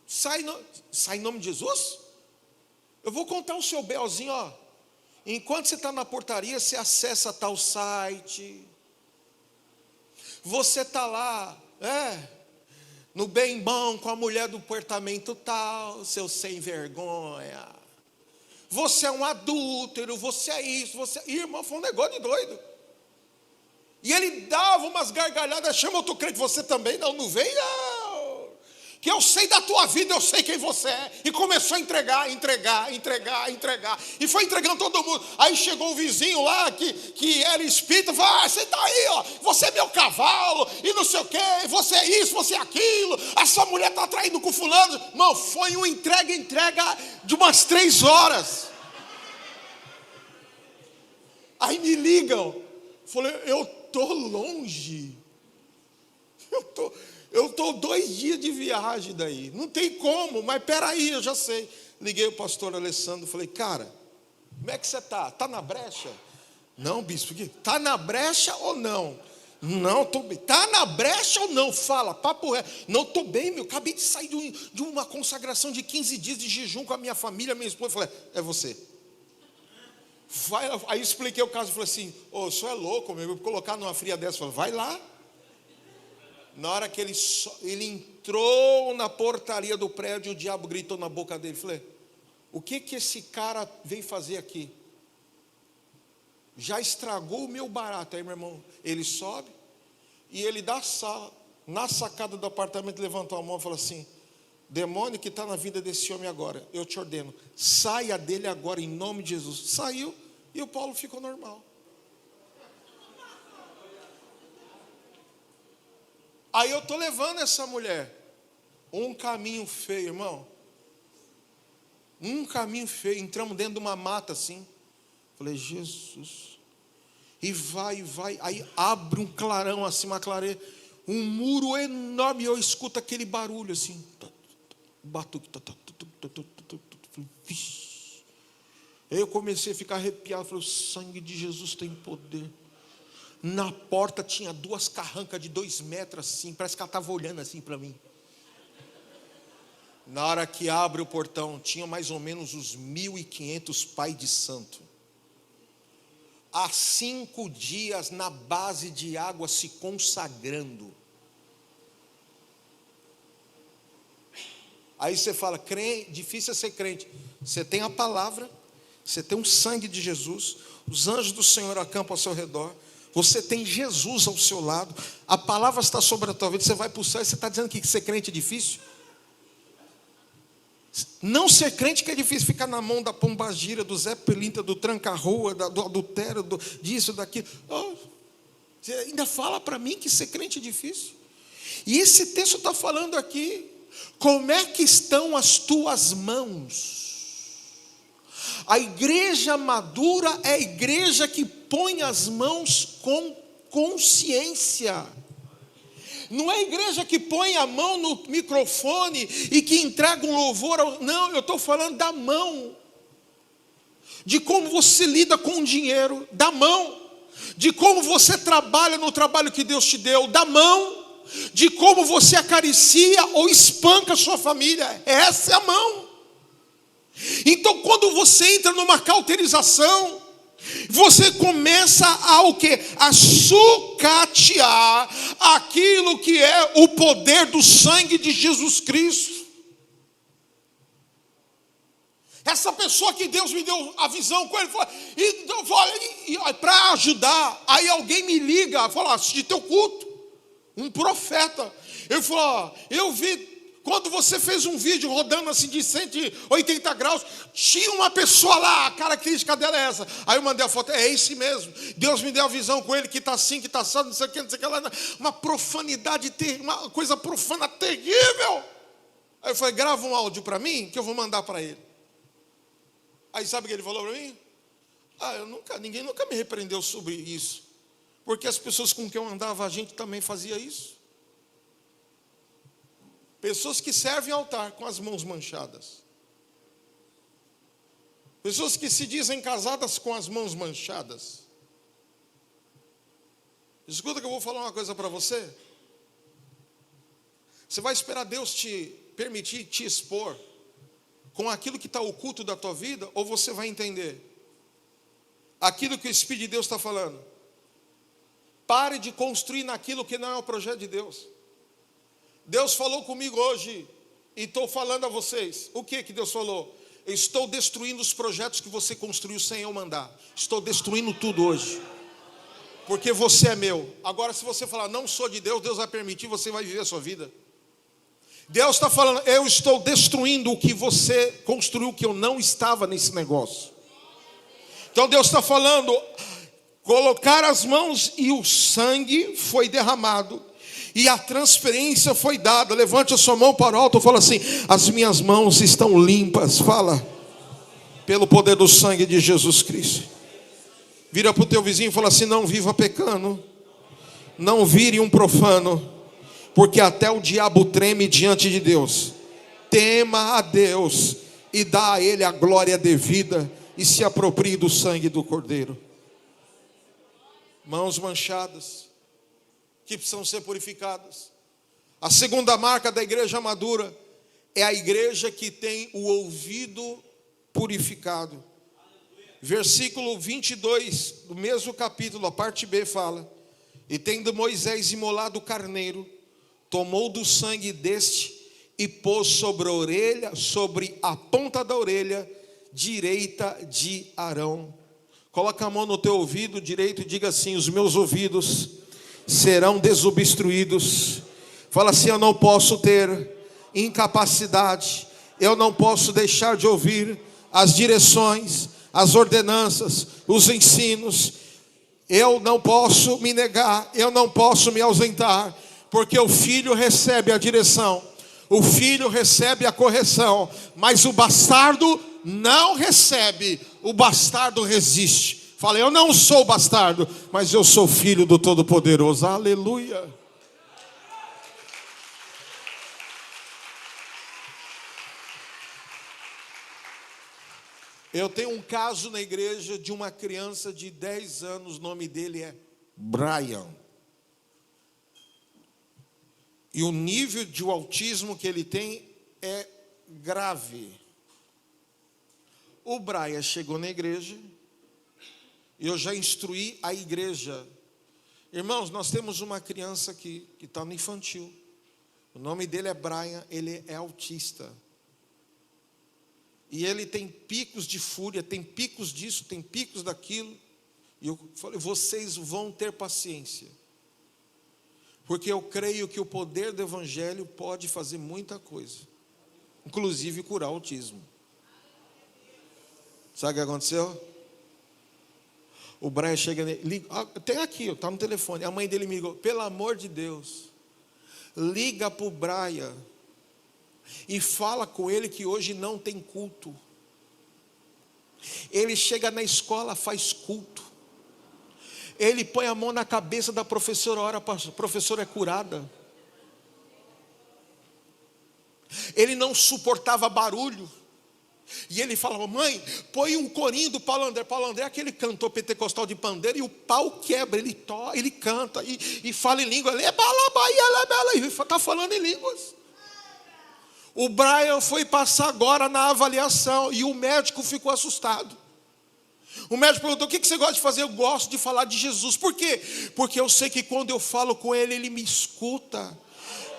Sai em nome de Jesus? Eu vou contar o seu belzinho, ó. Enquanto você está na portaria, você acessa tal site. Você está lá, no bem bom com a mulher do apartamento tal, seu sem vergonha. Você é um adúltero, você é isso, você é... Irmão, foi um negócio de doido. E ele dava umas gargalhadas, chama outro crente, você também? Não vem não. Que eu sei da tua vida, eu sei quem você é. E começou a entregar. E foi entregando todo mundo. Aí chegou o vizinho lá, que era espírita, falou, você está aí, ó, você é meu cavalo, e não sei o quê, você é isso, você é aquilo, a sua mulher está traindo com fulano. Irmão, foi uma entrega de umas 3 horas. Aí me ligam. Falei, eu estou longe. Eu estou 2 dias de viagem daí. Não tem como, mas peraí, eu já sei. Liguei o pastor Alessandro, falei, cara, como é que você está? Está na brecha? Não, bispo, está na brecha ou não? Não, estou bem. Está na brecha ou não? Fala, papo reto. Não, estou bem, meu. Acabei de sair de uma consagração de 15 dias de jejum com a minha família, minha esposa. Falei, é você. Aí expliquei o caso, falei assim, o senhor é louco, meu, vou colocar numa fria dessa. Falei, vai lá. Na hora que ele entrou na portaria do prédio, o diabo gritou na boca dele. Falei, o que esse cara veio fazer aqui? Já estragou o meu barato. Aí, meu irmão, ele sobe e ele dá sala, na sacada do apartamento, levantou a mão e falou assim, demônio que está na vida desse homem agora, eu te ordeno, saia dele agora em nome de Jesus. Saiu e o Paulo ficou normal. Aí eu estou levando essa mulher. Um caminho feio, irmão. Um caminho feio. Entramos dentro de uma mata assim. Falei, Jesus. E vai. Aí abre um clarão assim, uma clareira. Um muro enorme. E eu escuto aquele barulho assim. Batuque. Aí eu comecei a ficar arrepiado. Falei, o sangue de Jesus tem poder. Na porta tinha 2 carrancas de 2 metros assim, parece que ela estava olhando assim para mim. Na hora que abre o portão, tinha mais ou menos uns 1.500 pais de santo. Há 5 dias na base de água se consagrando. Aí você fala, crente, difícil é ser crente. Você tem a palavra, você tem o sangue de Jesus, os anjos do Senhor acampam ao seu redor. Você tem Jesus ao seu lado, a palavra está sobre a tua vida, você vai para o céu e você está dizendo que ser crente é difícil? Não ser crente que é difícil, ficar na mão da pombagira, do Zé Pelintra, do tranca-rua, do adultério, disso, daquilo. Você ainda fala para mim que ser crente é difícil? E esse texto está falando aqui, como é que estão as tuas mãos? A igreja madura é a igreja que põe as mãos com consciência. Não é a igreja que põe a mão no microfone e que entrega um louvor. Não, eu estou falando da mão. De como você lida com o dinheiro, da mão. De como você trabalha no trabalho que Deus te deu, da mão. De como você acaricia ou espanca a sua família. Essa é a mão. Então quando você entra numa cauterização, você começa a o quê? A sucatear aquilo que é o poder do sangue de Jesus Cristo. Essa pessoa que Deus me deu a visão com ele, para ajudar, aí alguém me liga, fala, assisti teu culto, um profeta. Ele falou, eu vi, quando você fez um vídeo rodando assim de 180 graus, tinha uma pessoa lá, a característica dela é essa. Aí eu mandei a foto, é esse mesmo. Deus me deu a visão com ele, que está assim, que está assado, não sei o que lá. Uma profanidade, uma coisa profana terrível. Aí eu falei, grava um áudio para mim, que eu vou mandar para ele. Aí sabe o que ele falou para mim? Ninguém nunca me repreendeu sobre isso. Porque as pessoas com quem eu andava, a gente também fazia isso. Pessoas que servem ao altar com as mãos manchadas. Pessoas que se dizem casadas com as mãos manchadas. Escuta que eu vou falar uma coisa para você. Você vai esperar Deus te permitir te expor com aquilo que está oculto da tua vida, ou você vai entender aquilo que o Espírito de Deus está falando? Pare de construir naquilo que não é o projeto de Deus. Deus falou comigo hoje, e estou falando a vocês. O que Deus falou? Eu estou destruindo os projetos que você construiu sem eu mandar. Estou destruindo tudo hoje, porque você é meu. Agora, se você falar, não sou de Deus, Deus vai permitir, você vai viver a sua vida. Deus está falando, eu estou destruindo o que você construiu, que eu não estava nesse negócio. Então Deus está falando, colocar as mãos e o sangue foi derramado, e a transferência foi dada. Levante a sua mão para o alto e fala assim, as minhas mãos estão limpas. Fala, pelo poder do sangue de Jesus Cristo. Vira para o teu vizinho e fala assim, não viva pecando, não vire um profano, porque até o diabo treme diante de Deus. Tema a Deus e dá a Ele a glória devida, e se aproprie do sangue do Cordeiro. Mãos manchadas, que precisam ser purificadas. A segunda marca da igreja madura é a igreja que tem o ouvido purificado. Versículo 22 do mesmo capítulo, a parte B fala, e tendo Moisés imolado o carneiro, tomou do sangue deste e pôs sobre a orelha, sobre a ponta da orelha direita de Arão. Coloca a mão no teu ouvido direito e diga assim, os meus ouvidos serão desobstruídos. Fala assim, eu não posso ter incapacidade, eu não posso deixar de ouvir as direções, as ordenanças, os ensinos. Eu não posso me negar, eu não posso me ausentar, porque o filho recebe a direção, o filho recebe a correção, mas o bastardo não recebe, o bastardo resiste. Fala, eu não sou bastardo, mas eu sou filho do Todo-Poderoso. Aleluia. Eu tenho um caso na igreja de uma criança de 10 anos, o nome dele é Brian. E o nível de autismo que ele tem é grave. O Brian chegou na igreja, e eu já instruí a igreja. Irmãos, nós temos uma criança aqui, que está no infantil. O nome dele é Brian, ele é autista. E ele tem picos de fúria, tem picos disso, tem picos daquilo. E eu falei, vocês vão ter paciência. Porque eu creio que o poder do evangelho pode fazer muita coisa, inclusive curar o autismo. Sabe o que aconteceu? O Brian chega, liga, tem aqui, está no telefone. A mãe dele me ligou, pelo amor de Deus, liga para o Brian e fala com ele que hoje não tem culto. Ele chega na escola, faz culto. Ele põe a mão na cabeça da professora, ora, a professora é curada. Ele não suportava barulho. E ele falava, mãe, põe um corinho do Paulo André. Paulo André é aquele cantor pentecostal de pandeiro, e o pau quebra, ele canta e fala em língua. Ele está falando em línguas. O Brian foi passar agora na avaliação, e o médico ficou assustado. O médico perguntou, o que você gosta de fazer? Eu gosto de falar de Jesus. Por quê? Porque eu sei que quando eu falo com ele, ele me escuta.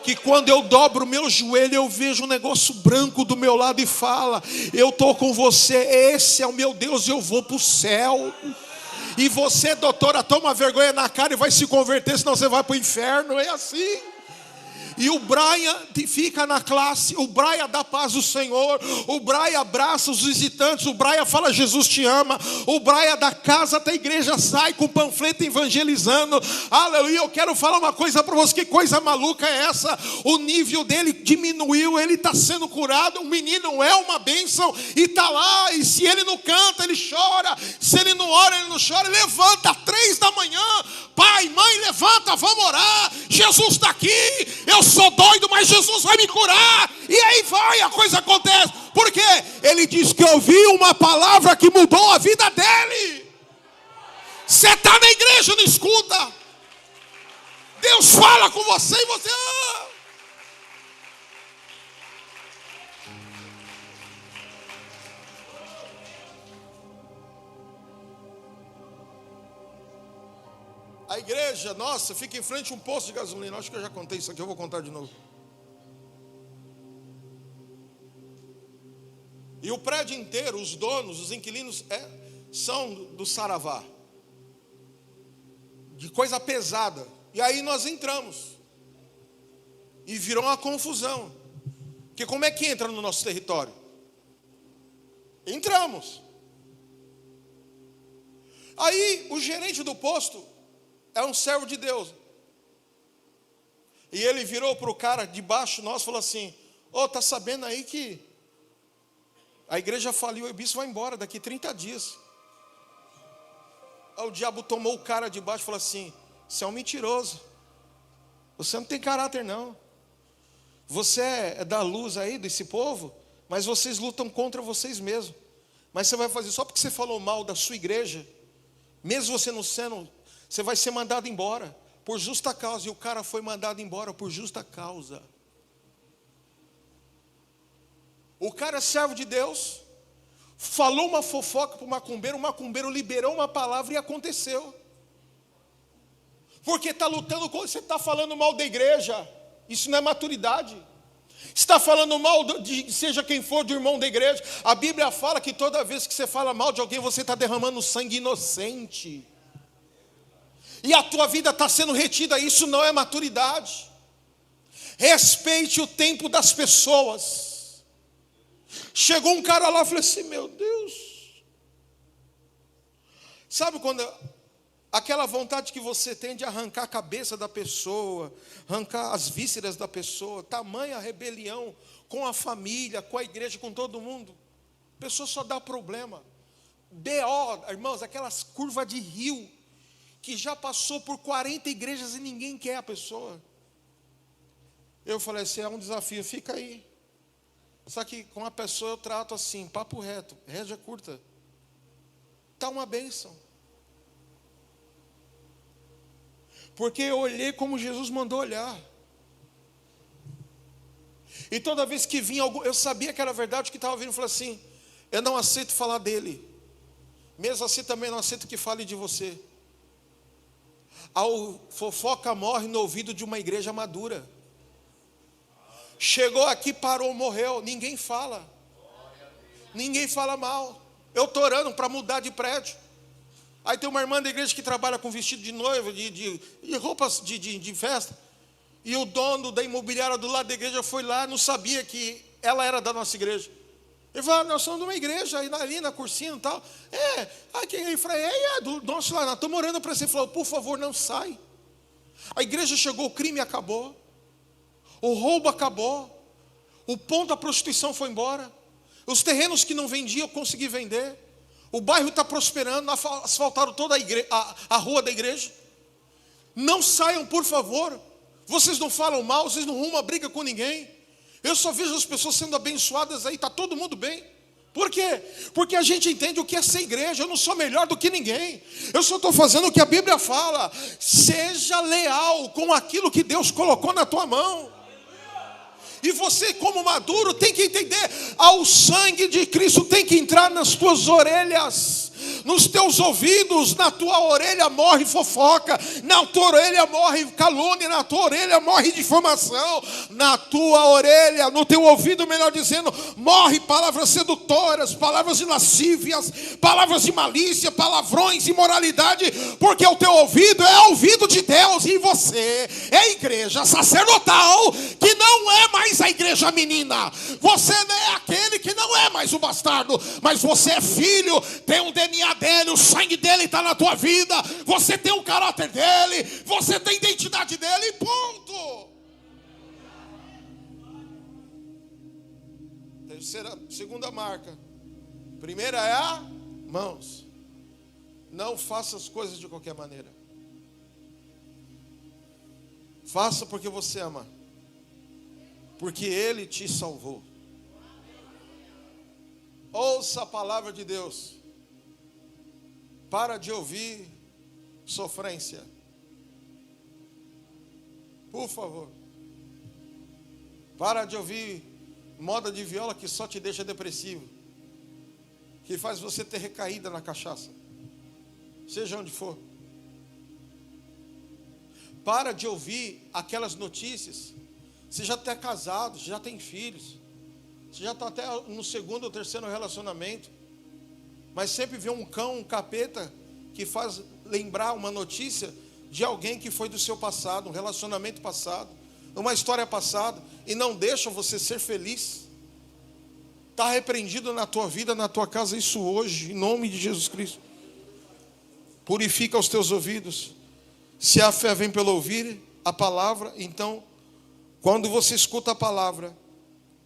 Que quando eu dobro o meu joelho, eu vejo um negócio branco do meu lado e fala, eu estou com você, esse é o meu Deus, eu vou para o céu. E você, doutora, toma vergonha na cara e vai se converter, senão você vai para o inferno. É assim. E o Brian fica na classe, o Brian dá paz do Senhor, o Brian abraça os visitantes, o Brian fala, Jesus te ama, o Brian da casa até a igreja sai com panfleto evangelizando. Aleluia. Eu quero falar uma coisa para você, que coisa maluca é essa? O nível dele diminuiu, ele está sendo curado, o menino é uma bênção, e está lá, e se ele não canta, ele chora, se ele não ora, ele não chora. Levanta 3 da manhã, pai, mãe, levanta, vamos orar, Jesus está aqui, eu sou doido, mas Jesus vai me curar. E aí vai, a coisa acontece. Por quê? Ele diz que ouviu uma palavra que mudou a vida dele. Você está na igreja, não escuta. Deus fala com você e você... A igreja, nossa, fica em frente a um posto de gasolina. Acho que eu já contei isso aqui, eu vou contar de novo. E o prédio inteiro, os donos, os inquilinos, são do saravá. De coisa pesada. E aí nós entramos. E virou uma confusão. Porque como é que entra no nosso território? Entramos. Aí o gerente do posto é um servo de Deus. E ele virou para o cara de baixo nosso e falou assim: ô, tá sabendo aí que a igreja faliu e o bispo vai embora daqui 30 dias. Aí o diabo tomou o cara de baixo e falou assim: você é um mentiroso. Você não tem caráter não. Você é da luz aí desse povo, mas vocês lutam contra vocês mesmos. Mas você vai fazer só porque você falou mal da sua igreja, mesmo você não sendo, você vai ser mandado embora por justa causa. E o cara foi mandado embora por justa causa. O cara é servo de Deus, falou uma fofoca para o macumbeiro liberou uma palavra e aconteceu. Porque está lutando contra, você está falando mal da igreja, isso não é maturidade. Está falando mal de seja quem for do irmão da igreja. A Bíblia fala que toda vez que você fala mal de alguém, você está derramando sangue inocente. E a tua vida está sendo retida, isso não é maturidade. Respeite o tempo das pessoas. Chegou um cara lá e falou assim: meu Deus. Sabe quando aquela vontade que você tem de arrancar a cabeça da pessoa, arrancar as vísceras da pessoa, tamanha rebelião com a família, com a igreja, com todo mundo. A pessoa só dá problema. B.O., irmãos, aquelas curvas de rio, que já passou por 40 igrejas e ninguém quer a pessoa. Eu falei assim: é um desafio, fica aí. Só que com a pessoa eu trato assim, papo reto, rédea curta. Está uma bênção. Porque eu olhei como Jesus mandou olhar. E toda vez que vinha algo, eu sabia que era verdade o que estava vindo. Eu falei assim: eu não aceito falar dele. Mesmo assim também não aceito que fale de você. A fofoca morre no ouvido de uma igreja madura. Chegou aqui, parou, morreu. Ninguém fala. Ninguém fala mal. Eu estou orando para mudar de prédio. Aí tem uma irmã da igreja que trabalha com vestido de noiva, de roupas de festa. E o dono da imobiliária do lado da igreja foi lá, não sabia que ela era da nossa igreja. Ele falou: nós somos de uma igreja, ali na Cursino e tal. Eu falei: do nosso lá, nós estamos orando para você. Ele falou: por favor, não sai. A igreja chegou, o crime acabou. O roubo acabou. O ponto da prostituição foi embora. Os terrenos que não vendiam, eu consegui vender. O bairro está prosperando, asfaltaram toda a rua da igreja. Não saiam, por favor. Vocês não falam mal, vocês não rumam a briga com ninguém. Eu só vejo as pessoas sendo abençoadas aí, está todo mundo bem. Por quê? Porque a gente entende o que é ser igreja. Eu não sou melhor do que ninguém. Eu só estou fazendo o que a Bíblia fala. Seja leal com aquilo que Deus colocou na tua mão. E você, como maduro, tem que entender: ao sangue de Cristo tem que entrar nas tuas orelhas, nos teus ouvidos. Na tua orelha morre fofoca, na tua orelha morre calúnia, na tua orelha morre difamação, na tua orelha, no teu ouvido, melhor dizendo, morre palavras sedutoras, palavras de lascívias, palavras de malícia, palavrões, imoralidade, porque o teu ouvido é ouvido de Deus. E você é igreja sacerdotal, que não é mais a igreja menina. Você não é aquele que não é mais o bastardo, mas você é filho, tem um DNA dele, o sangue dele está na tua vida, você tem o caráter dele, você tem a identidade dele, ponto. Segunda marca. Primeira é a mãos. Não faça as coisas de qualquer maneira. Faça porque você ama, porque Ele te salvou. Ouça a palavra de Deus. Para de ouvir sofrência. Por favor. Para de ouvir moda de viola que só te deixa depressivo, que faz você ter recaída na cachaça, seja onde for. Para de ouvir aquelas notícias. Você já está casado, já tem filhos, você já está até no segundo ou terceiro relacionamento, mas sempre vê um cão, um capeta, que faz lembrar uma notícia de alguém que foi do seu passado, um relacionamento passado, uma história passada, e não deixa você ser feliz. Está repreendido na tua vida, na tua casa, isso hoje, em nome de Jesus Cristo. Purifica os teus ouvidos. Se a fé vem pelo ouvir a palavra, então, quando você escuta a palavra,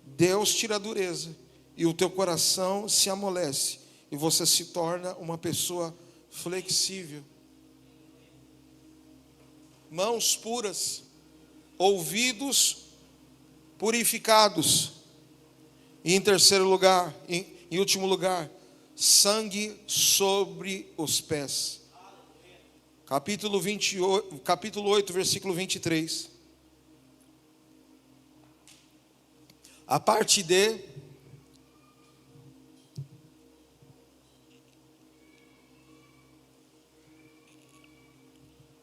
Deus tira a dureza, e o teu coração se amolece, e você se torna uma pessoa flexível. Mãos puras, ouvidos purificados. E em terceiro lugar, em último lugar, sangue sobre os pés. Capítulo 8, versículo 23. A parte D.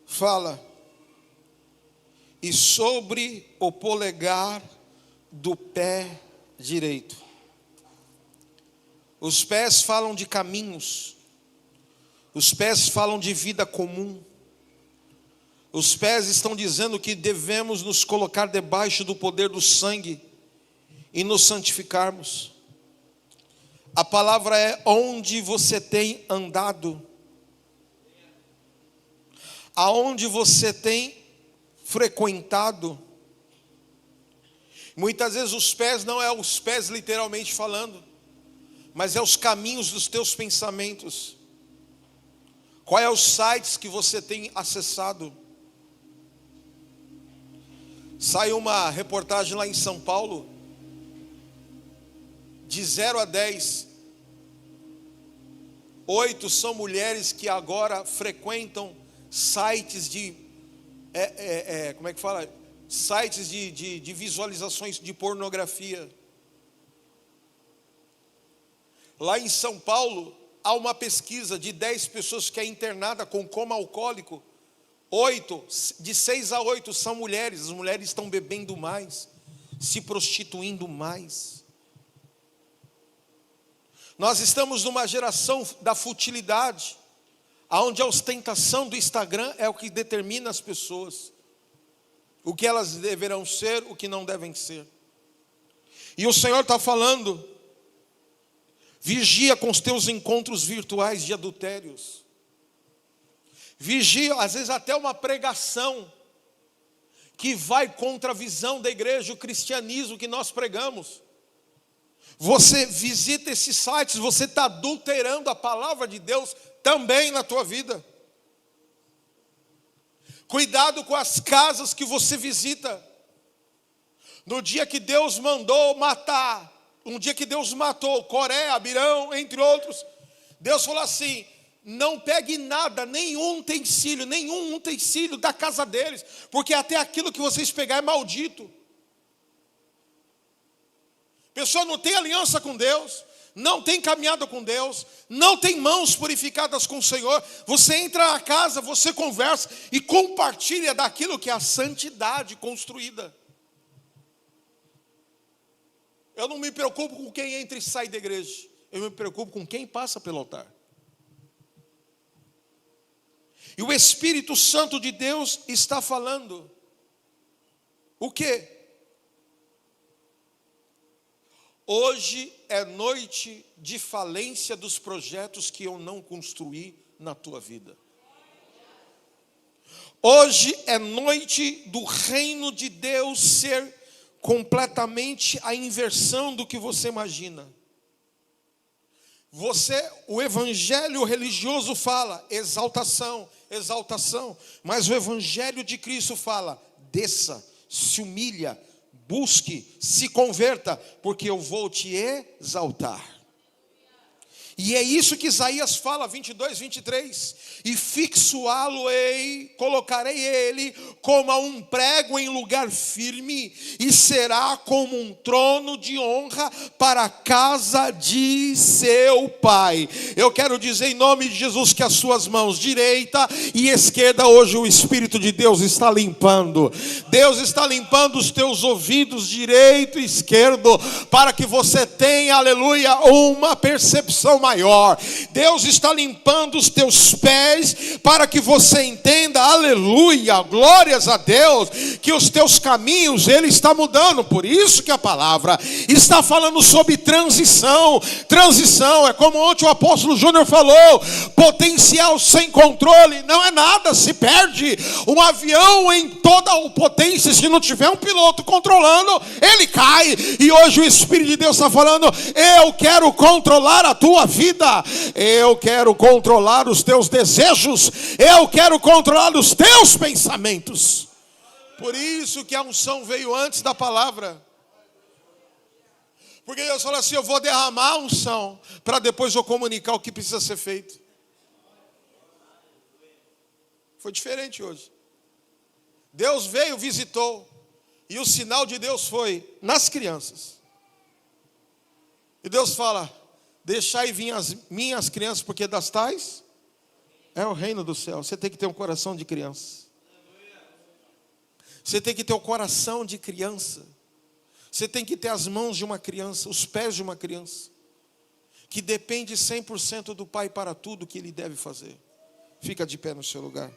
Fala. E sobre o polegar do pé direito. Os pés falam de caminhos. Os pés falam de vida comum. Os pés estão dizendo que devemos nos colocar debaixo do poder do sangue e nos santificarmos. A palavra é onde você tem andado, aonde você tem frequentado. Muitas vezes os pés não é os pés literalmente falando, mas é os caminhos dos teus pensamentos. Qual é os sites que você tem acessado? Saiu uma reportagem lá em São Paulo, de 0 a 10, 8 são mulheres que agora frequentam sites de, como é que fala? Sites de visualizações de pornografia. Lá em São Paulo, há uma pesquisa de 10 pessoas que é internada com coma alcoólico. 8, de 6 a 8 são mulheres. As mulheres estão bebendo mais, se prostituindo mais. Nós estamos numa geração da futilidade, onde a ostentação do Instagram é o que determina as pessoas, o que elas deverão ser, o que não devem ser. E o Senhor está falando: vigia com os teus encontros virtuais de adultérios. Vigia, às vezes até uma pregação que vai contra a visão da igreja, o cristianismo que nós pregamos. Você visita esses sites, você está adulterando a palavra de Deus também na tua vida. Cuidado com as casas que você visita. No dia que Deus mandou matar, um dia que Deus matou Coré, Abirão, entre outros, Deus falou assim: não pegue nada, nenhum utensílio da casa deles, porque até aquilo que vocês pegar é maldito. A pessoa não tem aliança com Deus, não tem caminhada com Deus, não tem mãos purificadas com o Senhor. Você entra na casa, você conversa e compartilha daquilo que é a santidade construída. Eu não me preocupo com quem entra e sai da igreja, eu me preocupo com quem passa pelo altar. E o Espírito Santo de Deus está falando o quê? Hoje é noite de falência dos projetos que eu não construí na tua vida. Hoje é noite do reino de Deus ser completamente a inversão do que você imagina. O evangelho religioso fala exaltação, exaltação, mas o evangelho de Cristo fala: desça, se humilha, busque, se converta, porque eu vou te exaltar. E é isso que Isaías fala, 22, 23. E fixá-lo-ei, colocarei ele como a um prego em lugar firme, e será como um trono de honra para a casa de seu pai. Eu quero dizer em nome de Jesus que as suas mãos direita e esquerda, hoje o Espírito de Deus está limpando. Deus está limpando os teus ouvidos direito e esquerdo, para que você tenha, aleluia, uma percepção maior. Deus está limpando os teus pés, para que você entenda, aleluia, glórias a Deus, que os teus caminhos Ele está mudando. Por isso que a palavra está falando sobre transição. Transição é como ontem o apóstolo Júnior falou: potencial sem controle não é nada, se perde. Um avião em toda a potência, se não tiver um piloto controlando, ele cai. E hoje o Espírito de Deus está falando: eu quero controlar a tua vida, eu quero controlar os teus desejos, eu quero controlar os teus pensamentos. Por isso que a unção veio antes da palavra. Porque Deus falou assim: eu vou derramar a unção, para depois eu comunicar o que precisa ser feito. Foi diferente hoje. Deus veio, visitou, e o sinal de Deus foi nas crianças. E Deus fala: deixai vir as minhas crianças, porque das tais é o reino do céu. Você tem que ter um coração de criança. Você tem que ter o coração de criança. Você tem que ter as mãos de uma criança, os pés de uma criança, que depende 100% do pai para tudo que ele deve fazer. Fica de pé no seu lugar.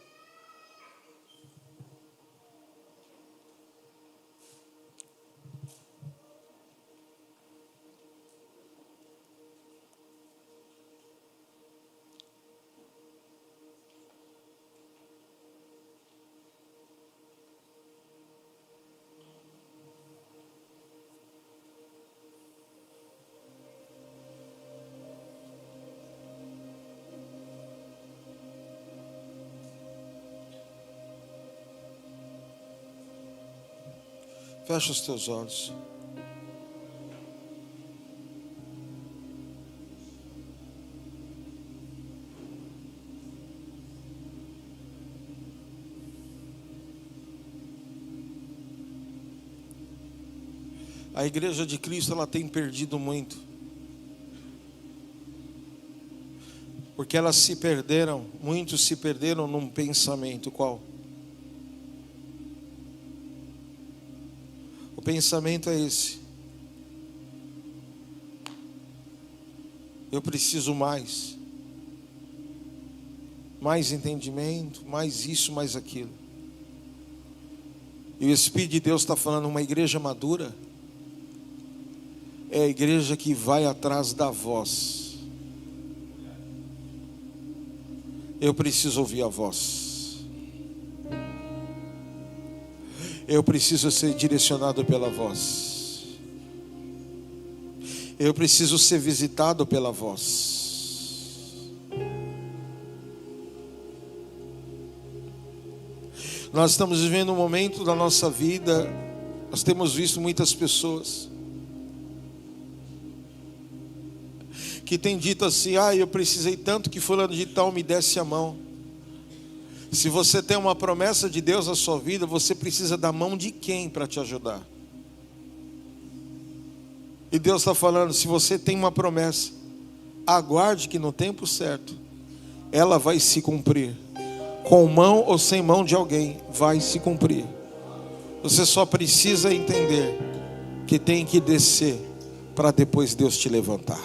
Fecha os teus olhos. A igreja de Cristo, ela tem perdido muito, porque elas se perderam, muitos se perderam num pensamento. Qual? O pensamento é esse: eu preciso mais entendimento, mais isso, mais aquilo. E o Espírito de Deus está falando: uma igreja madura é a igreja que vai atrás da voz. Eu preciso ouvir a voz. Eu preciso ser direcionado pela voz. Eu preciso ser visitado pela voz. Nós estamos vivendo um momento da nossa vida, nós temos visto muitas pessoas que têm dito assim: eu precisei tanto que fulano de tal me desse a mão. Se você tem uma promessa de Deus na sua vida, você precisa da mão de quem para te ajudar? E Deus está falando: se você tem uma promessa, aguarde que no tempo certo ela vai se cumprir. Com mão ou sem mão de alguém, vai se cumprir. Você só precisa entender que tem que descer, para depois Deus te levantar.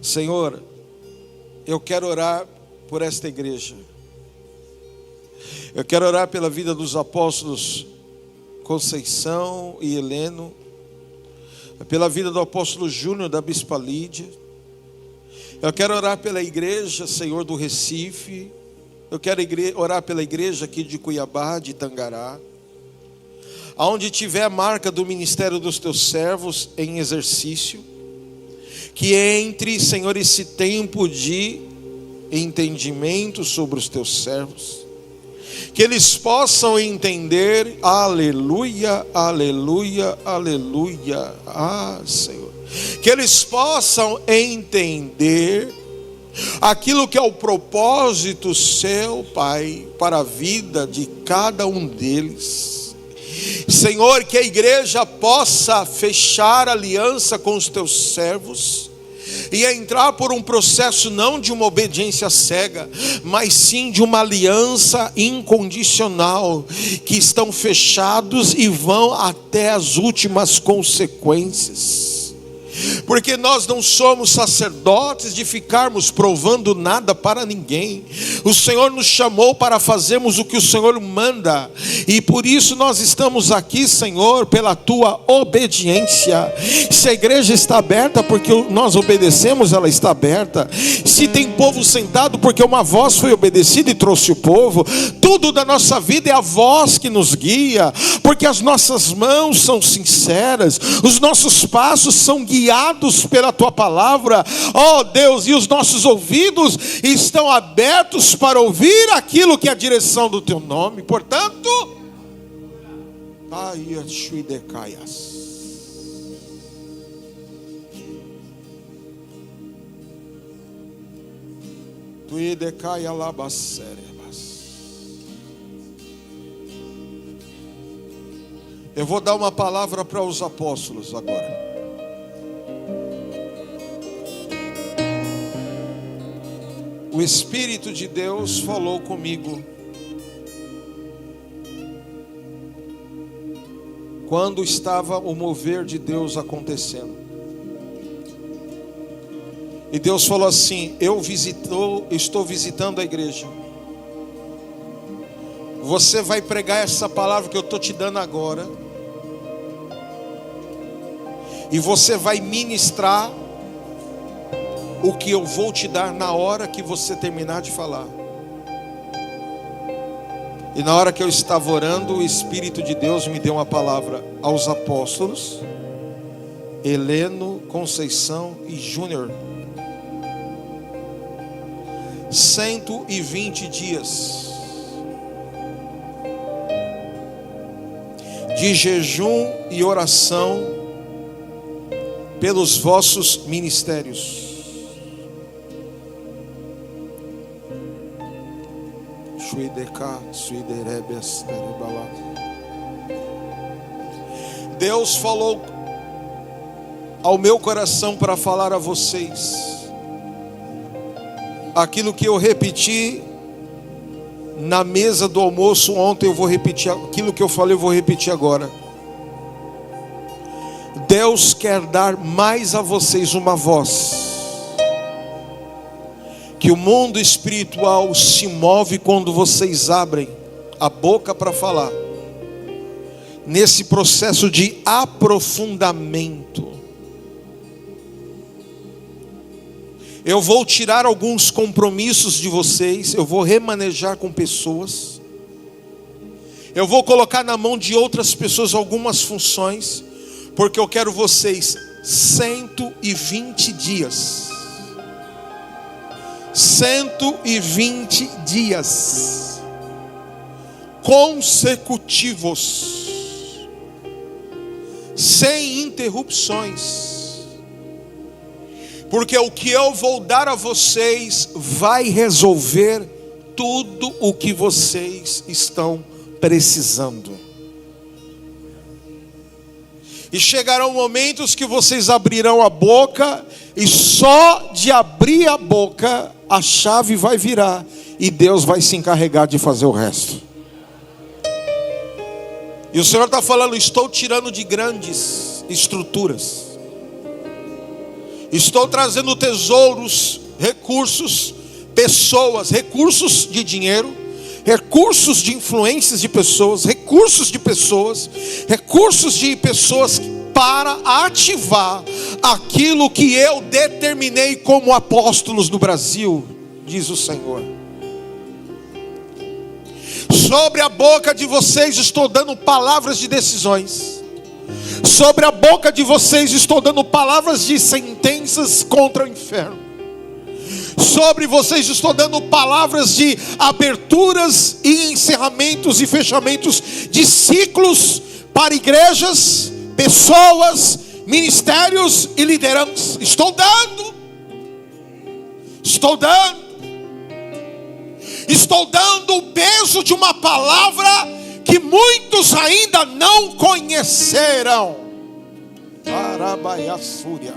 Senhor, eu quero orar por esta igreja. Eu quero orar pela vida dos apóstolos Conceição e Heleno, pela vida do apóstolo Júnior, da bispa Lídia. Eu quero orar pela igreja, Senhor, do Recife. Eu quero orar pela igreja aqui de Cuiabá, de Tangará. Aonde tiver a marca do ministério dos teus servos em exercício, que entre, Senhor, esse tempo de entendimento sobre os teus servos, que eles possam entender, aleluia, aleluia, aleluia, Senhor, que eles possam entender aquilo que é o propósito seu, Pai, para a vida de cada um deles. Senhor, que a igreja possa fechar aliança com os teus servos e entrar por um processo não de uma obediência cega, mas sim de uma aliança incondicional, que estão fechados e vão até as últimas consequências. Porque nós não somos sacerdotes de ficarmos provando nada para ninguém. O Senhor nos chamou para fazermos o que o Senhor manda, e por isso nós estamos aqui, Senhor, pela tua obediência. Se a igreja está aberta porque nós obedecemos, ela está aberta. Se tem povo sentado porque uma voz foi obedecida e trouxe o povo. Tudo da nossa vida é a voz que nos guia, porque as nossas mãos são sinceras, os nossos passos são guiados pela tua palavra, ó Deus, e os nossos ouvidos estão abertos para ouvir aquilo que é a direção do teu nome. Portanto, eu vou dar uma palavra para os apóstolos agora. O Espírito de Deus falou comigo quando estava o mover de Deus acontecendo. E Deus falou assim: estou visitando a igreja. Você vai pregar essa palavra que eu estou te dando agora, e você vai ministrar o que eu vou te dar na hora que você terminar de falar. E na hora que eu estava orando, o Espírito de Deus me deu uma palavra aos apóstolos Heleno, Conceição e Júnior. 120 dias de jejum e oração pelos vossos ministérios. Deus falou ao meu coração para falar a vocês aquilo que eu repeti na mesa do almoço ontem. Eu vou repetir aquilo que eu falei, eu vou repetir agora. Deus quer dar mais a vocês uma voz, que o mundo espiritual se move quando vocês abrem a boca para falar, nesse processo de aprofundamento. Eu vou tirar alguns compromissos de vocês, eu vou remanejar com pessoas, eu vou colocar na mão de outras pessoas algumas funções, porque eu quero vocês 120 dias. 120 dias consecutivos, sem interrupções, porque o que eu vou dar a vocês vai resolver tudo o que vocês estão precisando. E chegarão momentos que vocês abrirão a boca, e só de abrir a boca a chave vai virar, e Deus vai se encarregar de fazer o resto. E o Senhor está falando: estou tirando de grandes estruturas, estou trazendo tesouros, recursos, pessoas, recursos de dinheiro, recursos de influências de pessoas, recursos de pessoas, recursos de pessoas para ativar aquilo que eu determinei como apóstolos no Brasil, diz o Senhor. Sobre a boca de vocês estou dando palavras de decisões. Sobre a boca de vocês estou dando palavras de sentenças contra o inferno. Sobre vocês estou dando palavras de aberturas e encerramentos e fechamentos de ciclos para igrejas, pessoas, ministérios e lideranças. Estou dando o peso de uma palavra que muitos ainda não conheceram. Arabaiaçúria.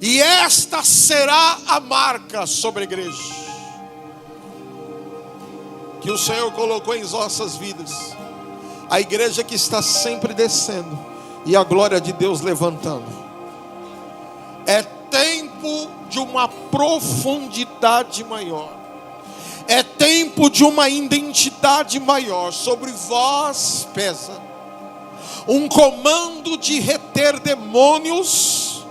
E esta será a marca sobre a igreja que o Senhor colocou em nossas vidas. A igreja que está sempre descendo e a glória de Deus levantando. É tempo de uma profundidade maior. É tempo de uma identidade maior. Sobre vós pesa um comando de reter demônios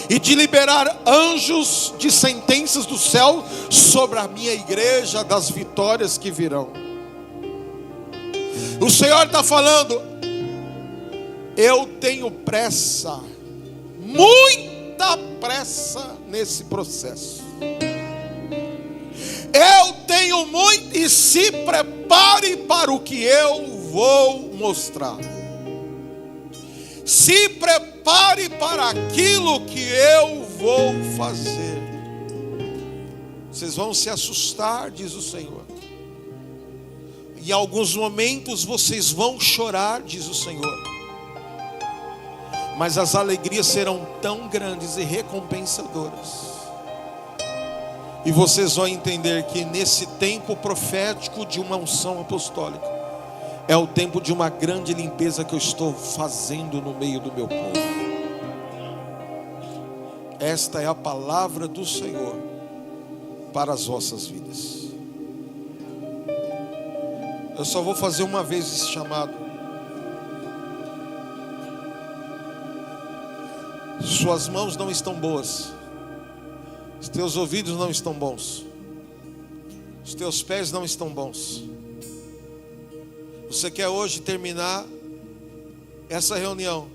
e de liberar anjos de sentenças do céu sobre a minha igreja, das vitórias que virão. O Senhor está falando: eu tenho pressa, muita pressa nesse processo. Eu tenho muito, e se prepare para o que eu vou mostrar. Se prepare para aquilo que eu vou fazer. Vocês vão se assustar, diz o Senhor. Em alguns momentos vocês vão chorar, diz o Senhor. Mas as alegrias serão tão grandes e recompensadoras. E vocês vão entender que nesse tempo profético de uma unção apostólica, é o tempo de uma grande limpeza que eu estou fazendo no meio do meu povo. Esta é a palavra do Senhor para as vossas vidas. Eu só vou fazer uma vez esse chamado. Suas mãos não estão boas, os teus ouvidos não estão bons, os teus pés não estão bons. Você quer hoje terminar essa reunião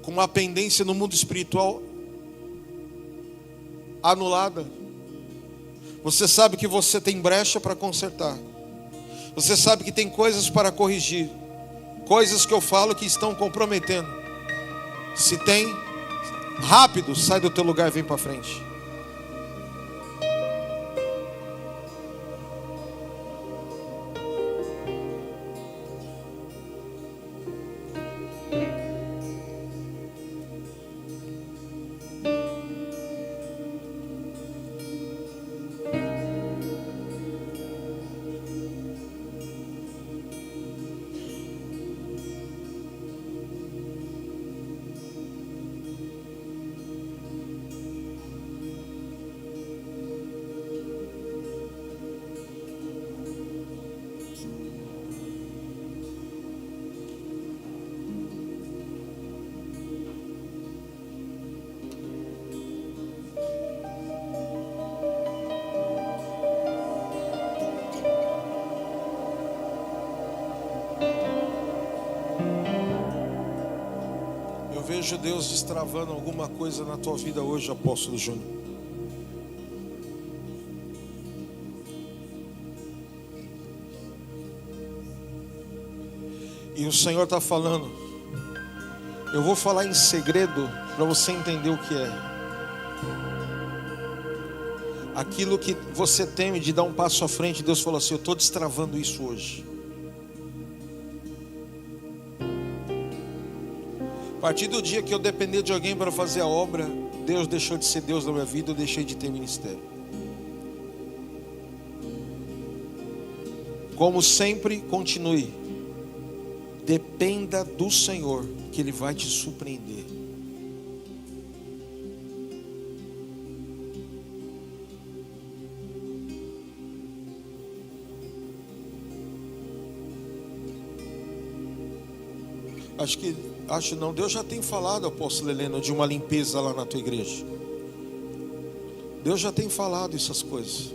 com uma pendência no mundo espiritual anulada? Você sabe que você tem brecha para consertar. Você sabe que tem coisas para corrigir. Coisas que eu falo que estão comprometendo. Se tem, rápido, sai do teu lugar e vem para frente. Eu vejo Deus destravando alguma coisa na tua vida hoje, apóstolo Júnior. E o Senhor está falando. Eu vou falar em segredo para você entender o que é. Aquilo que você teme de dar um passo à frente, Deus falou assim: eu estou destravando isso hoje. A partir do dia que eu depender de alguém para fazer a obra, Deus deixou de ser Deus na minha vida, eu deixei de ter ministério. Como sempre, continue. Dependa do Senhor, que Ele vai te surpreender. Acho não, Deus já tem falado, apóstolo Helena, de uma limpeza lá na tua igreja. Deus já tem falado essas coisas.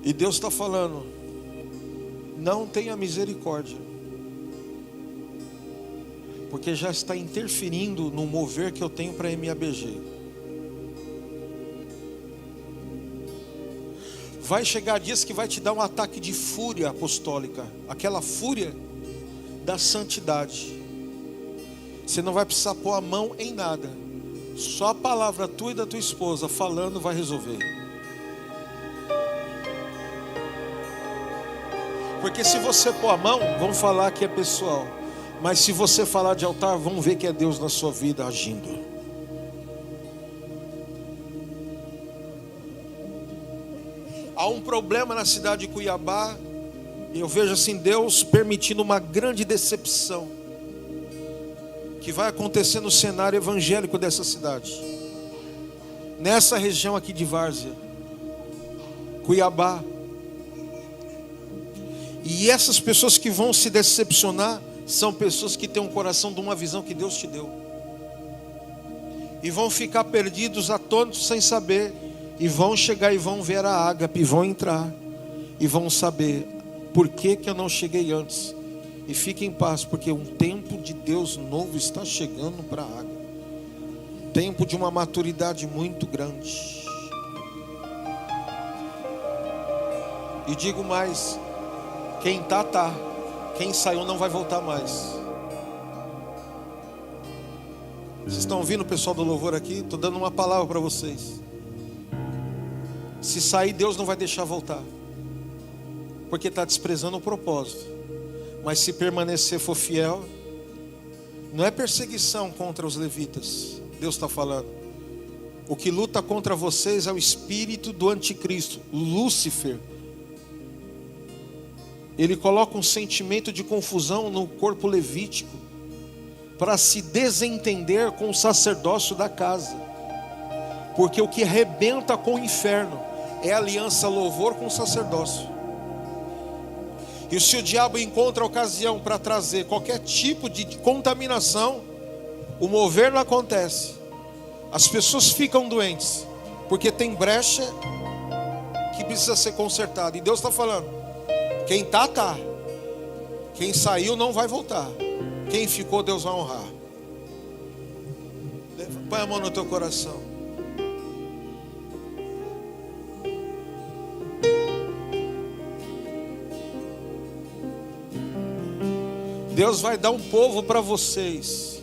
E Deus está falando: não tenha misericórdia. porque já está interferindo no mover que eu tenho para a MABG. Vai chegar dias que vai te dar um ataque de fúria apostólica, aquela fúria da santidade. Você não vai precisar pôr a mão em nada, só a palavra tua e da tua esposa falando vai resolver. Porque se você pôr a mão, vão falar que é pessoal, mas se você falar de altar, vão ver que é Deus na sua vida agindo. Há um problema na cidade de Cuiabá, e eu vejo assim Deus permitindo uma grande decepção que vai acontecer no cenário evangélico dessa cidade, nessa região aqui de Várzea, Cuiabá. E essas pessoas que vão se decepcionar são pessoas que têm um coração de uma visão que Deus te deu, e vão ficar perdidos, atônitos, sem saber, e vão chegar e vão ver a ágape, e vão entrar e vão saber por que eu não cheguei antes. E fique em paz, porque um tempo de Deus novo está chegando para a água. Tempo de uma maturidade muito grande. E digo mais, quem tá. Quem saiu não vai voltar mais. Vocês estão ouvindo o pessoal do louvor aqui? Estou dando uma palavra para vocês. Se sair, Deus não vai deixar voltar, porque está desprezando o propósito. Mas se permanecer, for fiel, não é perseguição contra os levitas. Deus está falando, o que luta contra vocês é o espírito do anticristo, Lúcifer. Ele coloca um sentimento de confusão no corpo levítico, para se desentender com o sacerdócio da casa. Porque o que arrebenta com o inferno é a aliança louvor com o sacerdócio. E se o diabo encontra ocasião para trazer qualquer tipo de contaminação, o mover não acontece. As pessoas ficam doentes, porque tem brecha que precisa ser consertada. E Deus está falando, quem tá. Quem saiu não vai voltar. Quem ficou, Deus vai honrar. Põe a mão no teu coração. Deus vai dar um povo para vocês,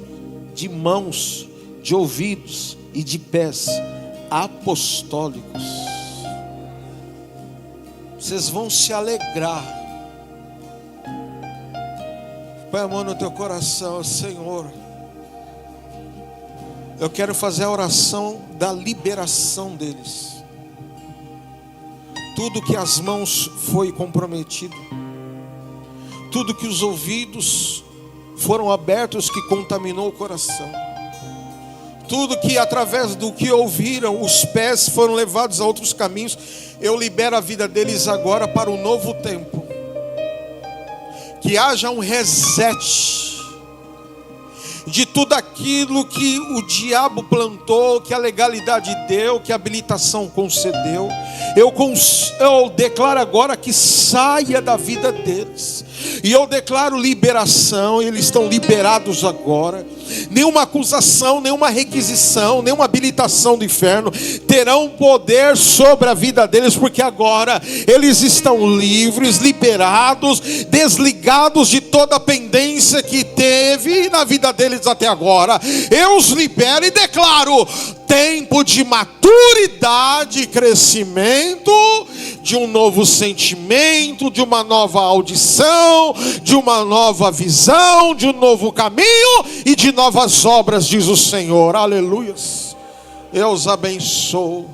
de mãos, de ouvidos e de pés apostólicos. Vocês vão se alegrar. Põe a mão no teu coração. Senhor, eu quero fazer a oração da liberação deles. Tudo que as mãos foi comprometido, tudo que os ouvidos foram abertos que contaminou o coração, tudo que através do que ouviram os pés foram levados a outros caminhos, eu libero a vida deles agora para um novo tempo. Que haja um reset de tudo aquilo que o diabo plantou, que a legalidade deu, que a habilitação concedeu. Eu declaro agora que saia da vida deles, e eu declaro liberação. Eles estão liberados agora. Nenhuma acusação, nenhuma requisição, nenhuma habilitação do inferno terão poder sobre a vida deles, porque agora eles estão livres, liberados, desligados de toda a pendência que teve na vida deles até agora. Eu os libero e declaro tempo de maturidade e crescimento, de um novo sentimento, de uma nova audição, de uma nova visão, de um novo caminho e de novas obras, diz o Senhor. Aleluias. Eu os abençoo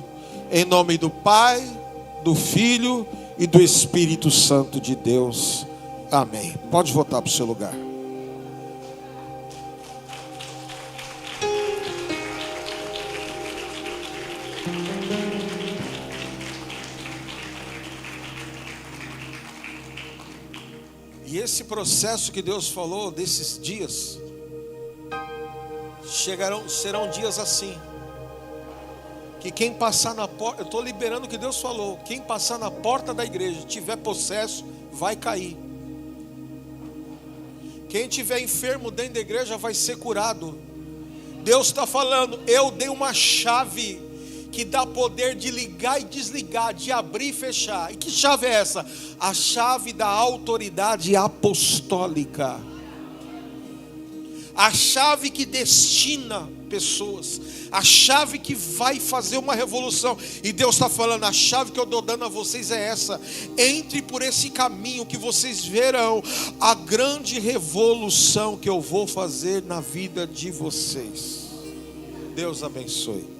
em nome do Pai, do Filho e do Espírito Santo de Deus. Amém. Pode voltar para o seu lugar. E esse processo que Deus falou desses dias, serão dias assim, que quem passar na porta, eu estou liberando o que Deus falou, quem passar na porta da igreja, tiver possesso, vai cair. Quem tiver enfermo dentro da igreja vai ser curado. Deus está falando, eu dei uma chave que dá poder de ligar e desligar, de abrir e fechar. E que chave é essa? A chave da autoridade apostólica. A chave que destina pessoas, a chave que vai fazer uma revolução. E Deus está falando, a chave que eu estou dando a vocês é essa: entre por esse caminho que vocês verão a grande revolução que eu vou fazer na vida de vocês. Deus abençoe.